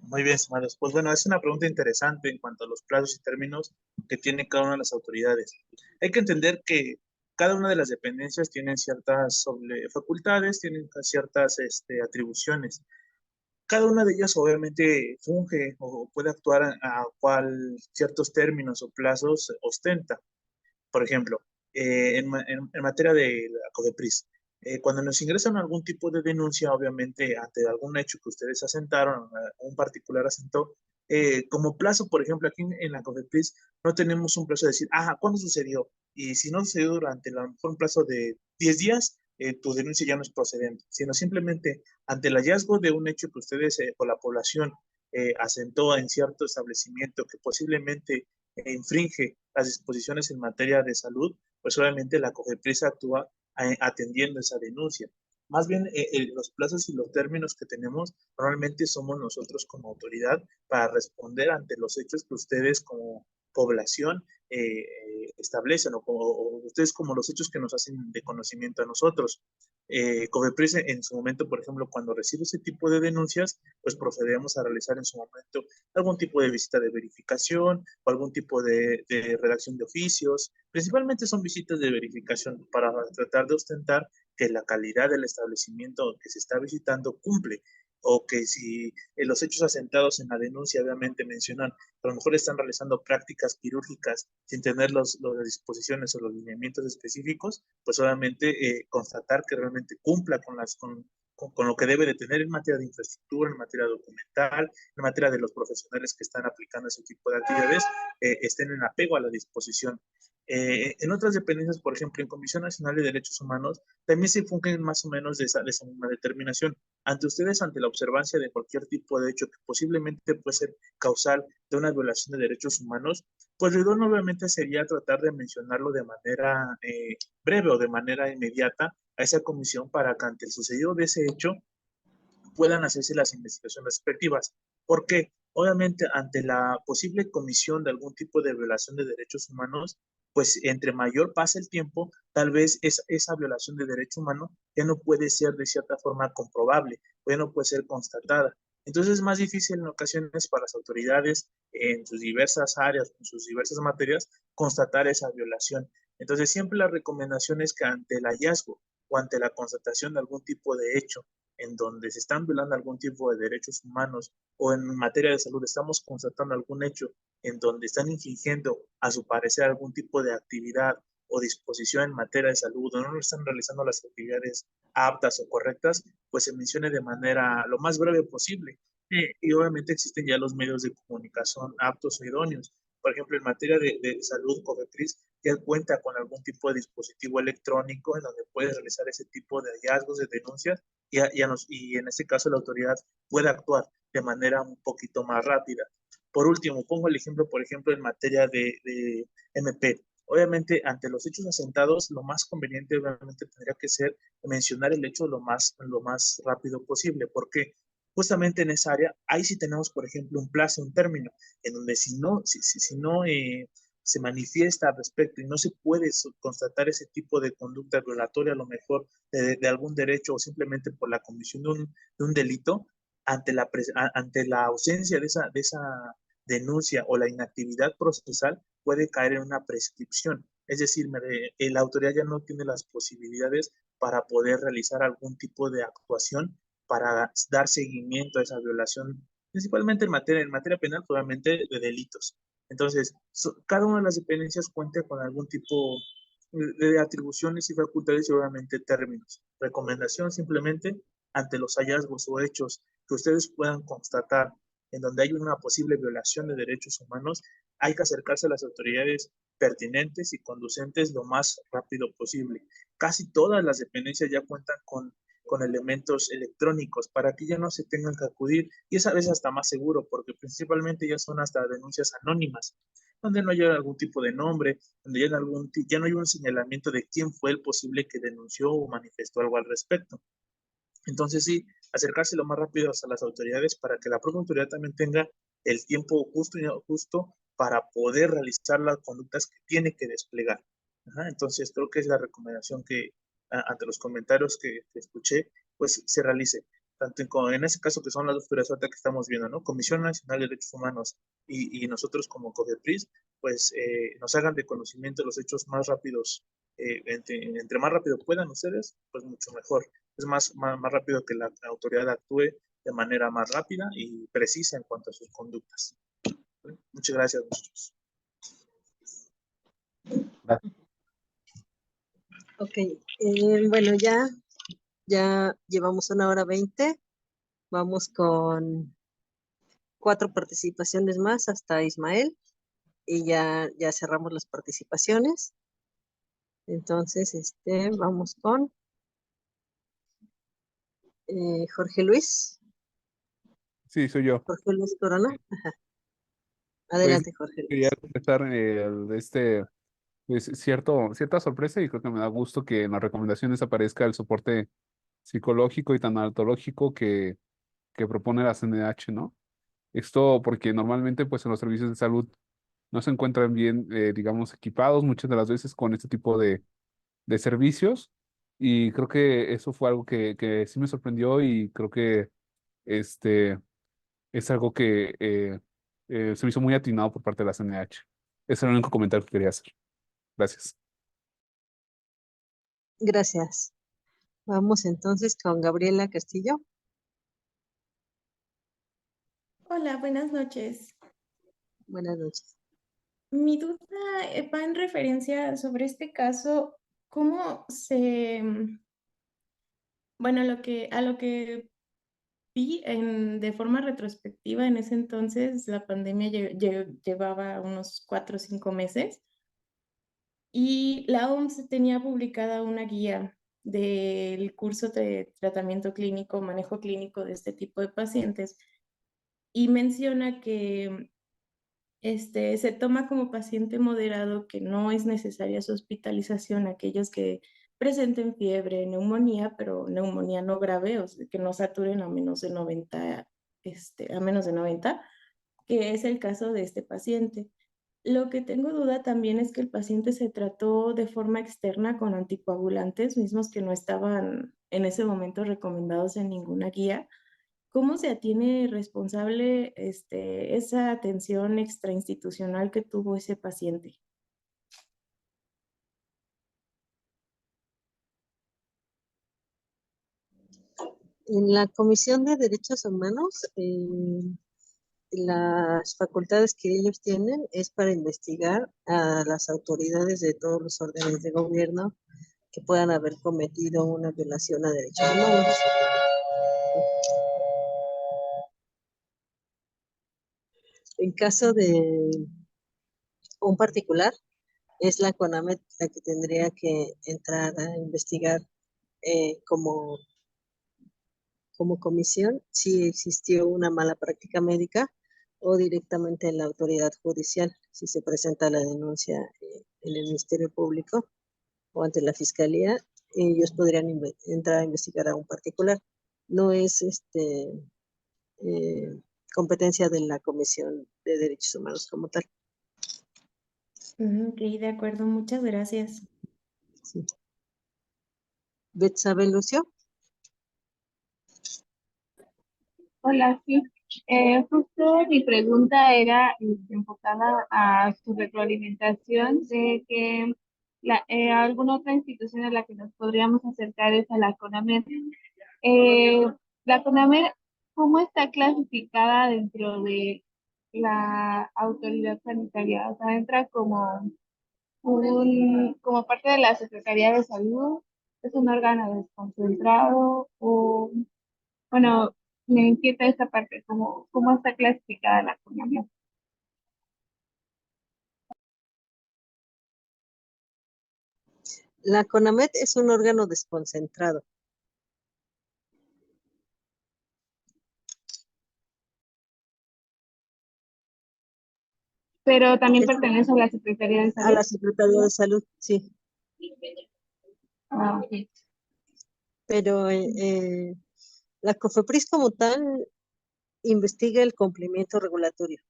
Speaker 13: Muy bien, estimados. Pues bueno, es una pregunta interesante en cuanto a los plazos y términos que tiene cada una de las autoridades. Hay que entender que cada una de las dependencias tienen ciertas facultades, tienen ciertas atribuciones. Cada una de ellas obviamente funge o puede actuar a cual ciertos términos o plazos ostenta. Por ejemplo, en materia de la COFEPRIS. Cuando nos ingresan algún tipo de denuncia, obviamente, ante algún hecho que ustedes asentaron, un particular asentó, como plazo, por ejemplo, aquí en la COFEPRIS no tenemos un plazo de decir, ¿cuándo sucedió? Y si no sucedió durante a lo mejor un plazo de 10 días, tu denuncia ya no es procedente, sino simplemente ante el hallazgo de un hecho que ustedes o la población asentó en cierto establecimiento que posiblemente infringe las disposiciones en materia de salud, pues obviamente la COFEPRIS actúa atendiendo esa denuncia. Más bien, los plazos y los términos que tenemos, normalmente somos nosotros como autoridad para responder ante los hechos que ustedes como población establecen o ustedes como los hechos que nos hacen de conocimiento a nosotros. COFEPRIS en su momento, por ejemplo, cuando recibe ese tipo de denuncias, pues procedemos a realizar en su momento algún tipo de visita de verificación o algún tipo de redacción de oficios. Principalmente son visitas de verificación para tratar de ostentar que la calidad del establecimiento que se está visitando cumple, o que si los hechos asentados en la denuncia obviamente mencionan que a lo mejor están realizando prácticas quirúrgicas sin tener las disposiciones o los lineamientos específicos, pues obviamente constatar que realmente cumpla con lo que debe de tener en materia de infraestructura, en materia documental, en materia de los profesionales que están aplicando ese tipo de actividades, estén en apego a la disposición. En otras dependencias, por ejemplo, en Comisión Nacional de Derechos Humanos, también se enfocan más o menos de esa misma determinación. Ante ustedes, ante la observancia de cualquier tipo de hecho que posiblemente puede ser causal de una violación de derechos humanos, pues lo idóneo obviamente sería tratar de mencionarlo de manera breve o de manera inmediata a esa comisión para que ante el sucedido de ese hecho puedan hacerse las investigaciones respectivas. ¿Por qué? Obviamente, ante la posible comisión de algún tipo de violación de derechos humanos, pues entre mayor pase el tiempo, tal vez esa violación de derecho humano ya no puede ser de cierta forma comprobable, o ya no puede ser constatada. Entonces es más difícil en ocasiones para las autoridades en sus diversas áreas, en sus diversas materias, constatar esa violación. Entonces siempre la recomendación es que ante el hallazgo o ante la constatación de algún tipo de hecho en donde se están violando algún tipo de derechos humanos o en materia de salud estamos constatando algún hecho en donde están infringiendo a su parecer algún tipo de actividad o disposición en materia de salud o no están realizando las actividades aptas o correctas, pues se mencione de manera lo más breve posible. Y obviamente existen ya los medios de comunicación aptos o idóneos. Por ejemplo, en materia de salud, COFEPRIS ya cuenta con algún tipo de dispositivo electrónico en donde puede realizar ese tipo de hallazgos, de denuncias, y en este caso la autoridad puede actuar de manera un poquito más rápida. Por último, pongo el ejemplo, por ejemplo, en materia de MP. Obviamente, ante los hechos asentados, lo más conveniente obviamente tendría que ser mencionar el hecho lo más rápido posible, porque justamente en esa área, ahí sí tenemos, por ejemplo, un plazo, un término, en donde si no se manifiesta al respecto y no se puede constatar ese tipo de conducta violatoria, a lo mejor de algún derecho o simplemente por la comisión de un delito, ante la ausencia de esa denuncia o la inactividad procesal, puede caer en una prescripción. Es decir, la autoridad ya no tiene las posibilidades para poder realizar algún tipo de actuación para dar seguimiento a esa violación, principalmente en materia penal, obviamente de delitos. Entonces, cada una de las dependencias cuenta con algún tipo de atribuciones y facultades y obviamente términos. Recomendación simplemente ante los hallazgos o hechos que ustedes puedan constatar en donde hay una posible violación de derechos humanos, hay que acercarse a las autoridades pertinentes y conducentes lo más rápido posible. Casi todas las dependencias ya cuentan con elementos electrónicos para que ya no se tengan que acudir y esa vez hasta más seguro porque principalmente ya son hasta denuncias anónimas donde no haya algún tipo de nombre, donde ya no hay un señalamiento de quién fue el posible que denunció o manifestó algo al respecto. Entonces sí, acercarse lo más rápido a las autoridades para que la propia autoridad también tenga el tiempo justo para poder realizar las conductas que tiene que desplegar. Entonces creo que es la recomendación que ante los comentarios que escuché, pues se realice. Tanto en ese caso que son las dos autoridades que estamos viendo, ¿no? Comisión Nacional de Derechos Humanos y nosotros como COFEPRIS, pues nos hagan de conocimiento los hechos más rápidos. Entre más rápido puedan ustedes, pues mucho mejor. Es más rápido que la autoridad actúe de manera más rápida y precisa en cuanto a sus conductas. Muchas gracias, muchachos.
Speaker 11: Ok, bueno, ya llevamos 1 hora 20. Vamos con 4 participaciones más hasta Ismael y ya cerramos las participaciones. Entonces, vamos con Jorge Luis.
Speaker 14: Sí, soy yo.
Speaker 11: Jorge Luis Corona. Ajá.
Speaker 14: Pues
Speaker 11: Adelante, Jorge
Speaker 14: quería
Speaker 11: Luis.
Speaker 14: empezar pues, cierta sorpresa y creo que me da gusto que en las recomendaciones aparezca el soporte psicológico y tanatológico que propone la CNH, ¿no? Esto porque normalmente pues en los servicios de salud no se encuentran bien, digamos, equipados muchas de las veces con este tipo de servicios y creo que eso fue algo que sí me sorprendió y creo que este es algo que se me hizo muy atinado por parte de la CNH. Ese era el único comentario que quería hacer. Gracias.
Speaker 11: Gracias. Vamos entonces con Gabriela Castillo.
Speaker 15: Hola, buenas noches.
Speaker 11: Buenas noches.
Speaker 15: Mi duda va en referencia sobre este caso, cómo bueno, a lo que vi de forma retrospectiva en ese entonces, la pandemia llevaba unos 4 o 5 meses y la OMS tenía publicada una guía del curso de tratamiento clínico, manejo clínico de este tipo de pacientes y menciona que se toma como paciente moderado que no es necesaria su hospitalización aquellos que presenten fiebre, neumonía, pero neumonía no grave, o sea, que no saturen a menos de 90, que es el caso de este paciente. Lo que tengo duda también es que el paciente se trató de forma externa con anticoagulantes, mismos que no estaban en ese momento recomendados en ninguna guía. ¿Cómo se atiene responsable esa atención extrainstitucional que tuvo ese paciente?
Speaker 11: En la Comisión de Derechos Humanos, las facultades que ellos tienen es para investigar a las autoridades de todos los órdenes de gobierno que puedan haber cometido una violación a derechos humanos. En caso de un particular, es la CONAMED la que tendría que entrar a investigar como comisión si existió una mala práctica médica o directamente en la autoridad judicial, si se presenta la denuncia en el Ministerio Público o ante la Fiscalía, ellos podrían entrar a investigar a un particular. No es competencia de la Comisión de Derechos Humanos como tal.
Speaker 15: Ok, de acuerdo, muchas gracias.
Speaker 11: Sí. Betsabe Lucio.
Speaker 16: Hola, sí. Justo mi pregunta era enfocada a su retroalimentación de que alguna otra institución a la que nos podríamos acercar es a la CONAMED. La CONAMED, ¿cómo está clasificada dentro de la autoridad sanitaria? O sea, entra como parte de la Secretaría de Salud, es un órgano desconcentrado o, bueno, me inquieta esta parte, cómo está clasificada la economía.
Speaker 11: La CONAMED es un órgano desconcentrado.
Speaker 16: Pero también pertenece a la Secretaría de Salud.
Speaker 11: A la Secretaría de Salud, sí.
Speaker 16: Ah, ok.
Speaker 11: Pero la COFEPRIS como tal investiga el cumplimiento regulatorio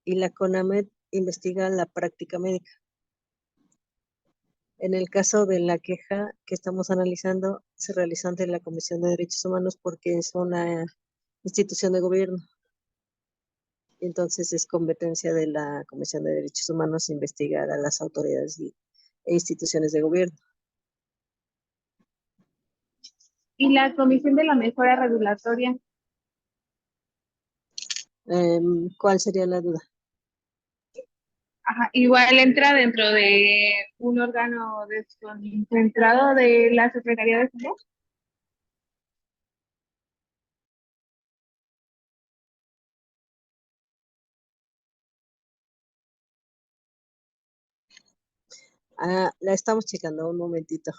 Speaker 11: y la CONAMED investiga la práctica médica. En el caso de la queja que estamos analizando, se realizó ante la Comisión de Derechos Humanos porque es una institución de gobierno. Entonces es competencia de la Comisión de Derechos Humanos investigar a las autoridades e instituciones de gobierno.
Speaker 16: ¿Y la Comisión de la Mejora Regulatoria?
Speaker 11: ¿Cuál sería la duda?
Speaker 16: Ajá, igual entra dentro de un órgano desconcentrado de la Secretaría de Salud.
Speaker 11: La estamos checando un momentito.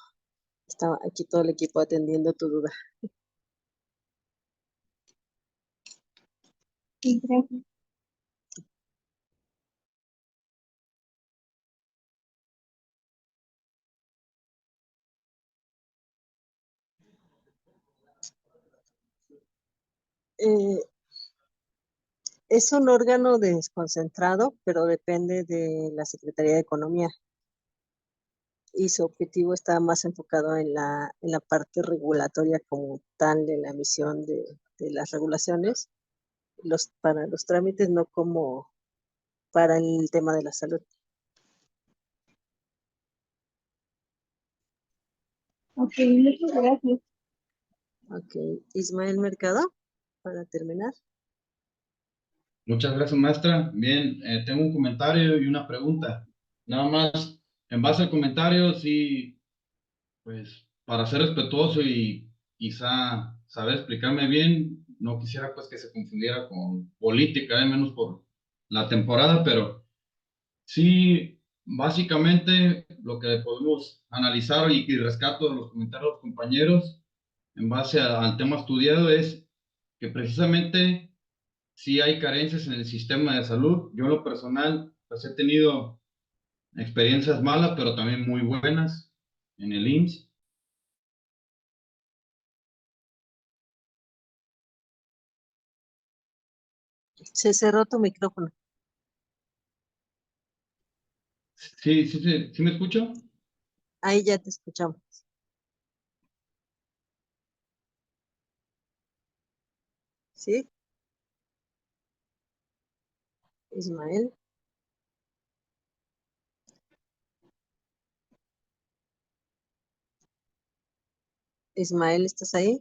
Speaker 11: Está aquí todo el equipo atendiendo tu duda.
Speaker 16: Sí, gracias.
Speaker 11: Eh, es un órgano desconcentrado, pero depende de la Secretaría de Economía. Y su objetivo está más enfocado en la parte regulatoria como tal de la emisión de las regulaciones, para los trámites, no como para el tema de la salud.
Speaker 16: Ok, muchas gracias.
Speaker 11: Ok, Ismael Mercado, para terminar.
Speaker 9: Muchas gracias, maestra. Bien, tengo un comentario y una pregunta. Nada más, en base al comentario, sí, pues para ser respetuoso y quizá saber explicarme bien, no quisiera pues que se confundiera con política, menos por la temporada, pero sí, básicamente lo que podemos analizar y rescato de los comentarios de los compañeros en base al tema estudiado es que precisamente sí hay carencias en el sistema de salud. Yo en lo personal, pues he tenido experiencias malas, pero también muy buenas en el IMSS.
Speaker 11: Se cerró tu micrófono.
Speaker 9: Sí me escucho.
Speaker 11: Ahí ya te escuchamos. ¿Sí? Ismael. Ismael, ¿estás ahí?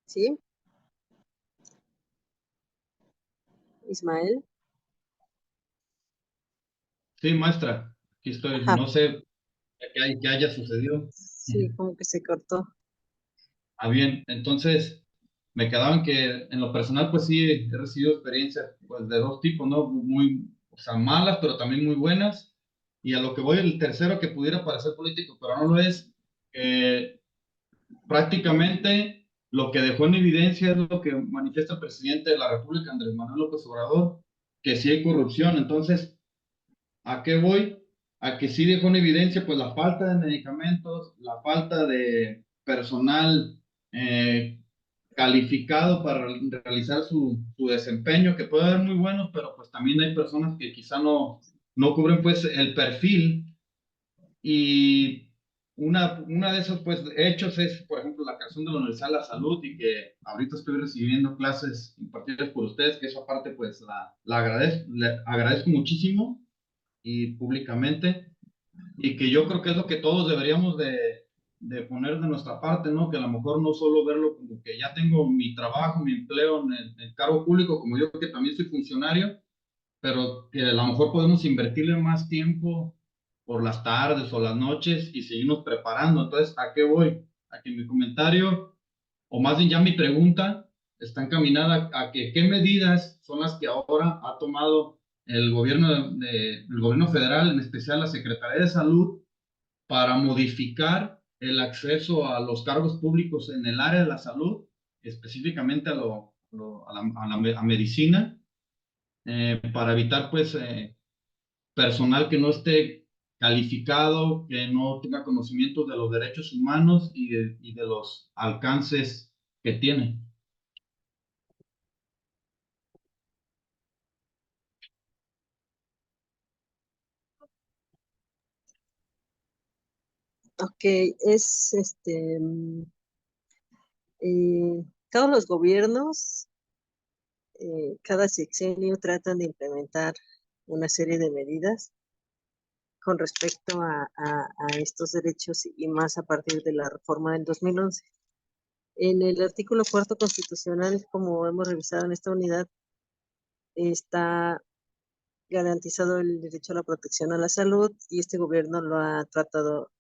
Speaker 11: ¿Sí? Ismael.
Speaker 9: Sí, maestra, aquí estoy.
Speaker 11: Ajá.
Speaker 9: No sé qué haya sucedido.
Speaker 11: Sí, como que se cortó.
Speaker 9: Bien, entonces me quedaban que en lo personal, pues sí, he recibido experiencias pues, de dos tipos, ¿no? Muy, o sea, malas, pero también muy buenas. Y a lo que voy, el tercero que pudiera parecer político, pero no lo es, prácticamente lo que dejó en evidencia es lo que manifiesta el presidente de la República, Andrés Manuel López Obrador, que sí hay corrupción. Entonces, ¿a qué voy? A que sí dejó en evidencia pues la falta de medicamentos, la falta de personal eh, calificado para realizar su desempeño, que puede haber muy buenos, pero pues también hay personas que quizá no cubren pues el perfil. Y una de esos pues hechos es, por ejemplo, la creación de la Universidad de la Salud, y que ahorita estoy recibiendo clases impartidas por ustedes, que eso aparte pues le agradezco muchísimo y públicamente, y que yo creo que es lo que todos deberíamos de poner de nuestra parte, ¿no? Que a lo mejor no solo verlo como que ya tengo mi trabajo, mi empleo en el cargo público, como yo que también soy funcionario, pero que a lo mejor podemos invertirle más tiempo por las tardes o las noches y seguirnos preparando. Entonces, ¿a qué voy? A que mi comentario, o más bien ya mi pregunta, está encaminada a que qué medidas son las que ahora ha tomado el el gobierno federal, en especial la Secretaría de Salud, para modificar el acceso a los cargos públicos en el área de la salud, específicamente a medicina, para evitar pues personal que no esté calificado, que no tenga conocimiento de los derechos humanos y de los alcances que tiene.
Speaker 11: Ok, todos los gobiernos, cada sexenio tratan de implementar una serie de medidas con respecto a estos derechos y más a partir de la reforma del 2011. En el artículo 4 constitucional, como hemos revisado en esta unidad, está garantizado el derecho a la protección a la salud y este gobierno lo ha tratado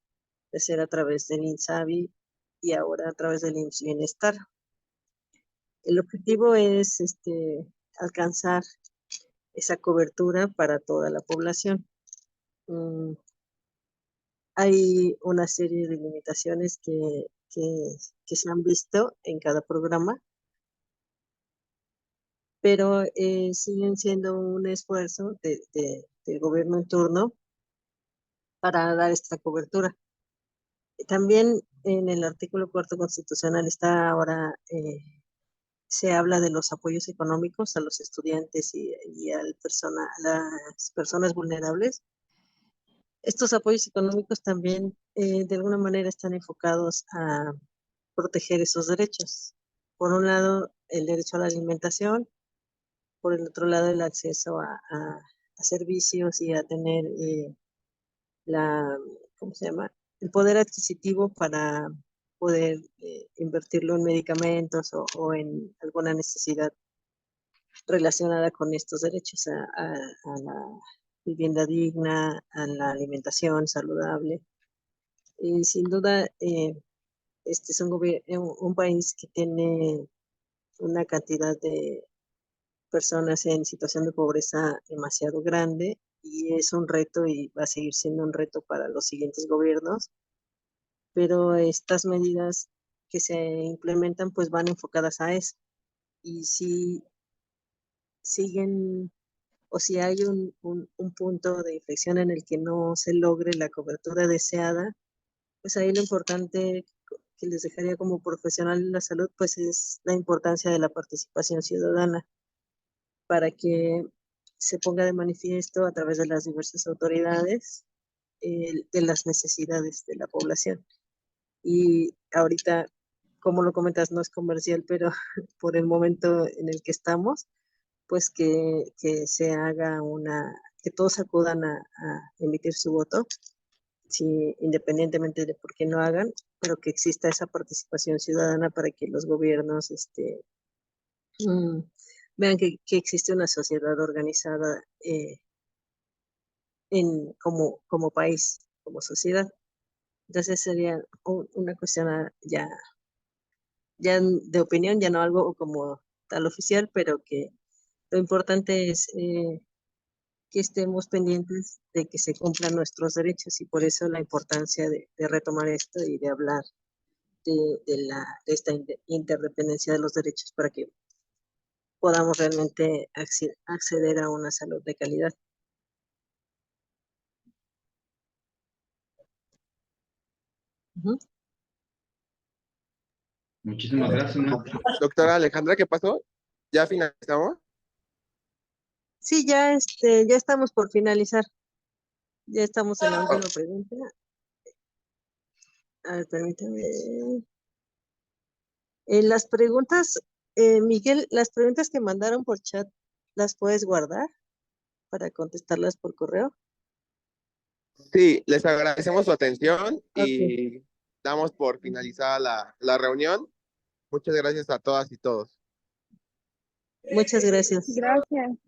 Speaker 11: de hacer a través del INSABI y ahora a través del IMSS Bienestar. El objetivo es alcanzar esa cobertura para toda la población. Hay una serie de limitaciones que se han visto en cada programa, pero siguen siendo un esfuerzo del gobierno en turno para dar esta cobertura. También en el artículo 4 constitucional está ahora, se habla de los apoyos económicos a los estudiantes y a las personas vulnerables. Estos apoyos económicos también de alguna manera están enfocados a proteger esos derechos. Por un lado, el derecho a la alimentación, por el otro lado, el acceso a servicios y a tener ¿cómo se llama? El poder adquisitivo para poder invertirlo en medicamentos o en alguna necesidad relacionada con estos derechos a la vivienda digna, a la alimentación saludable. Y sin duda, este es un país que tiene una cantidad de personas en situación de pobreza demasiado grande y es un reto y va a seguir siendo un reto para los siguientes gobiernos, pero estas medidas que se implementan pues van enfocadas a eso. Y si siguen o si hay un punto de inflexión en el que no se logre la cobertura deseada, pues ahí lo importante que les dejaría como profesional de la salud pues es la importancia de la participación ciudadana para que se ponga de manifiesto a través de las diversas autoridades de las necesidades de la población. Y ahorita, como lo comentas, no es comercial, pero por el momento en el que estamos, pues que se haga que todos acudan a emitir su voto, independientemente de por qué no hagan, pero que exista esa participación ciudadana para que los gobiernos vean que existe una sociedad organizada como país, como sociedad. Entonces sería una cuestión ya de opinión, ya no algo como tal oficial, pero que lo importante es que estemos pendientes de que se cumplan nuestros derechos y por eso la importancia de retomar esto y de hablar de esta interdependencia de los derechos para que podamos realmente acceder a una salud de calidad.
Speaker 9: Muchísimas gracias, ¿no?
Speaker 2: Doctora Alejandra, ¿qué pasó? ¿Ya finalizamos?
Speaker 11: Sí, ya estamos por finalizar. Ya estamos en la última pregunta. A ver, permítame. Las preguntas, Miguel, las preguntas que mandaron por chat, ¿las puedes guardar para contestarlas por correo?
Speaker 2: Sí, les agradecemos su atención y damos por finalizada la reunión. Muchas gracias a todas y todos.
Speaker 11: Muchas gracias.
Speaker 16: Gracias.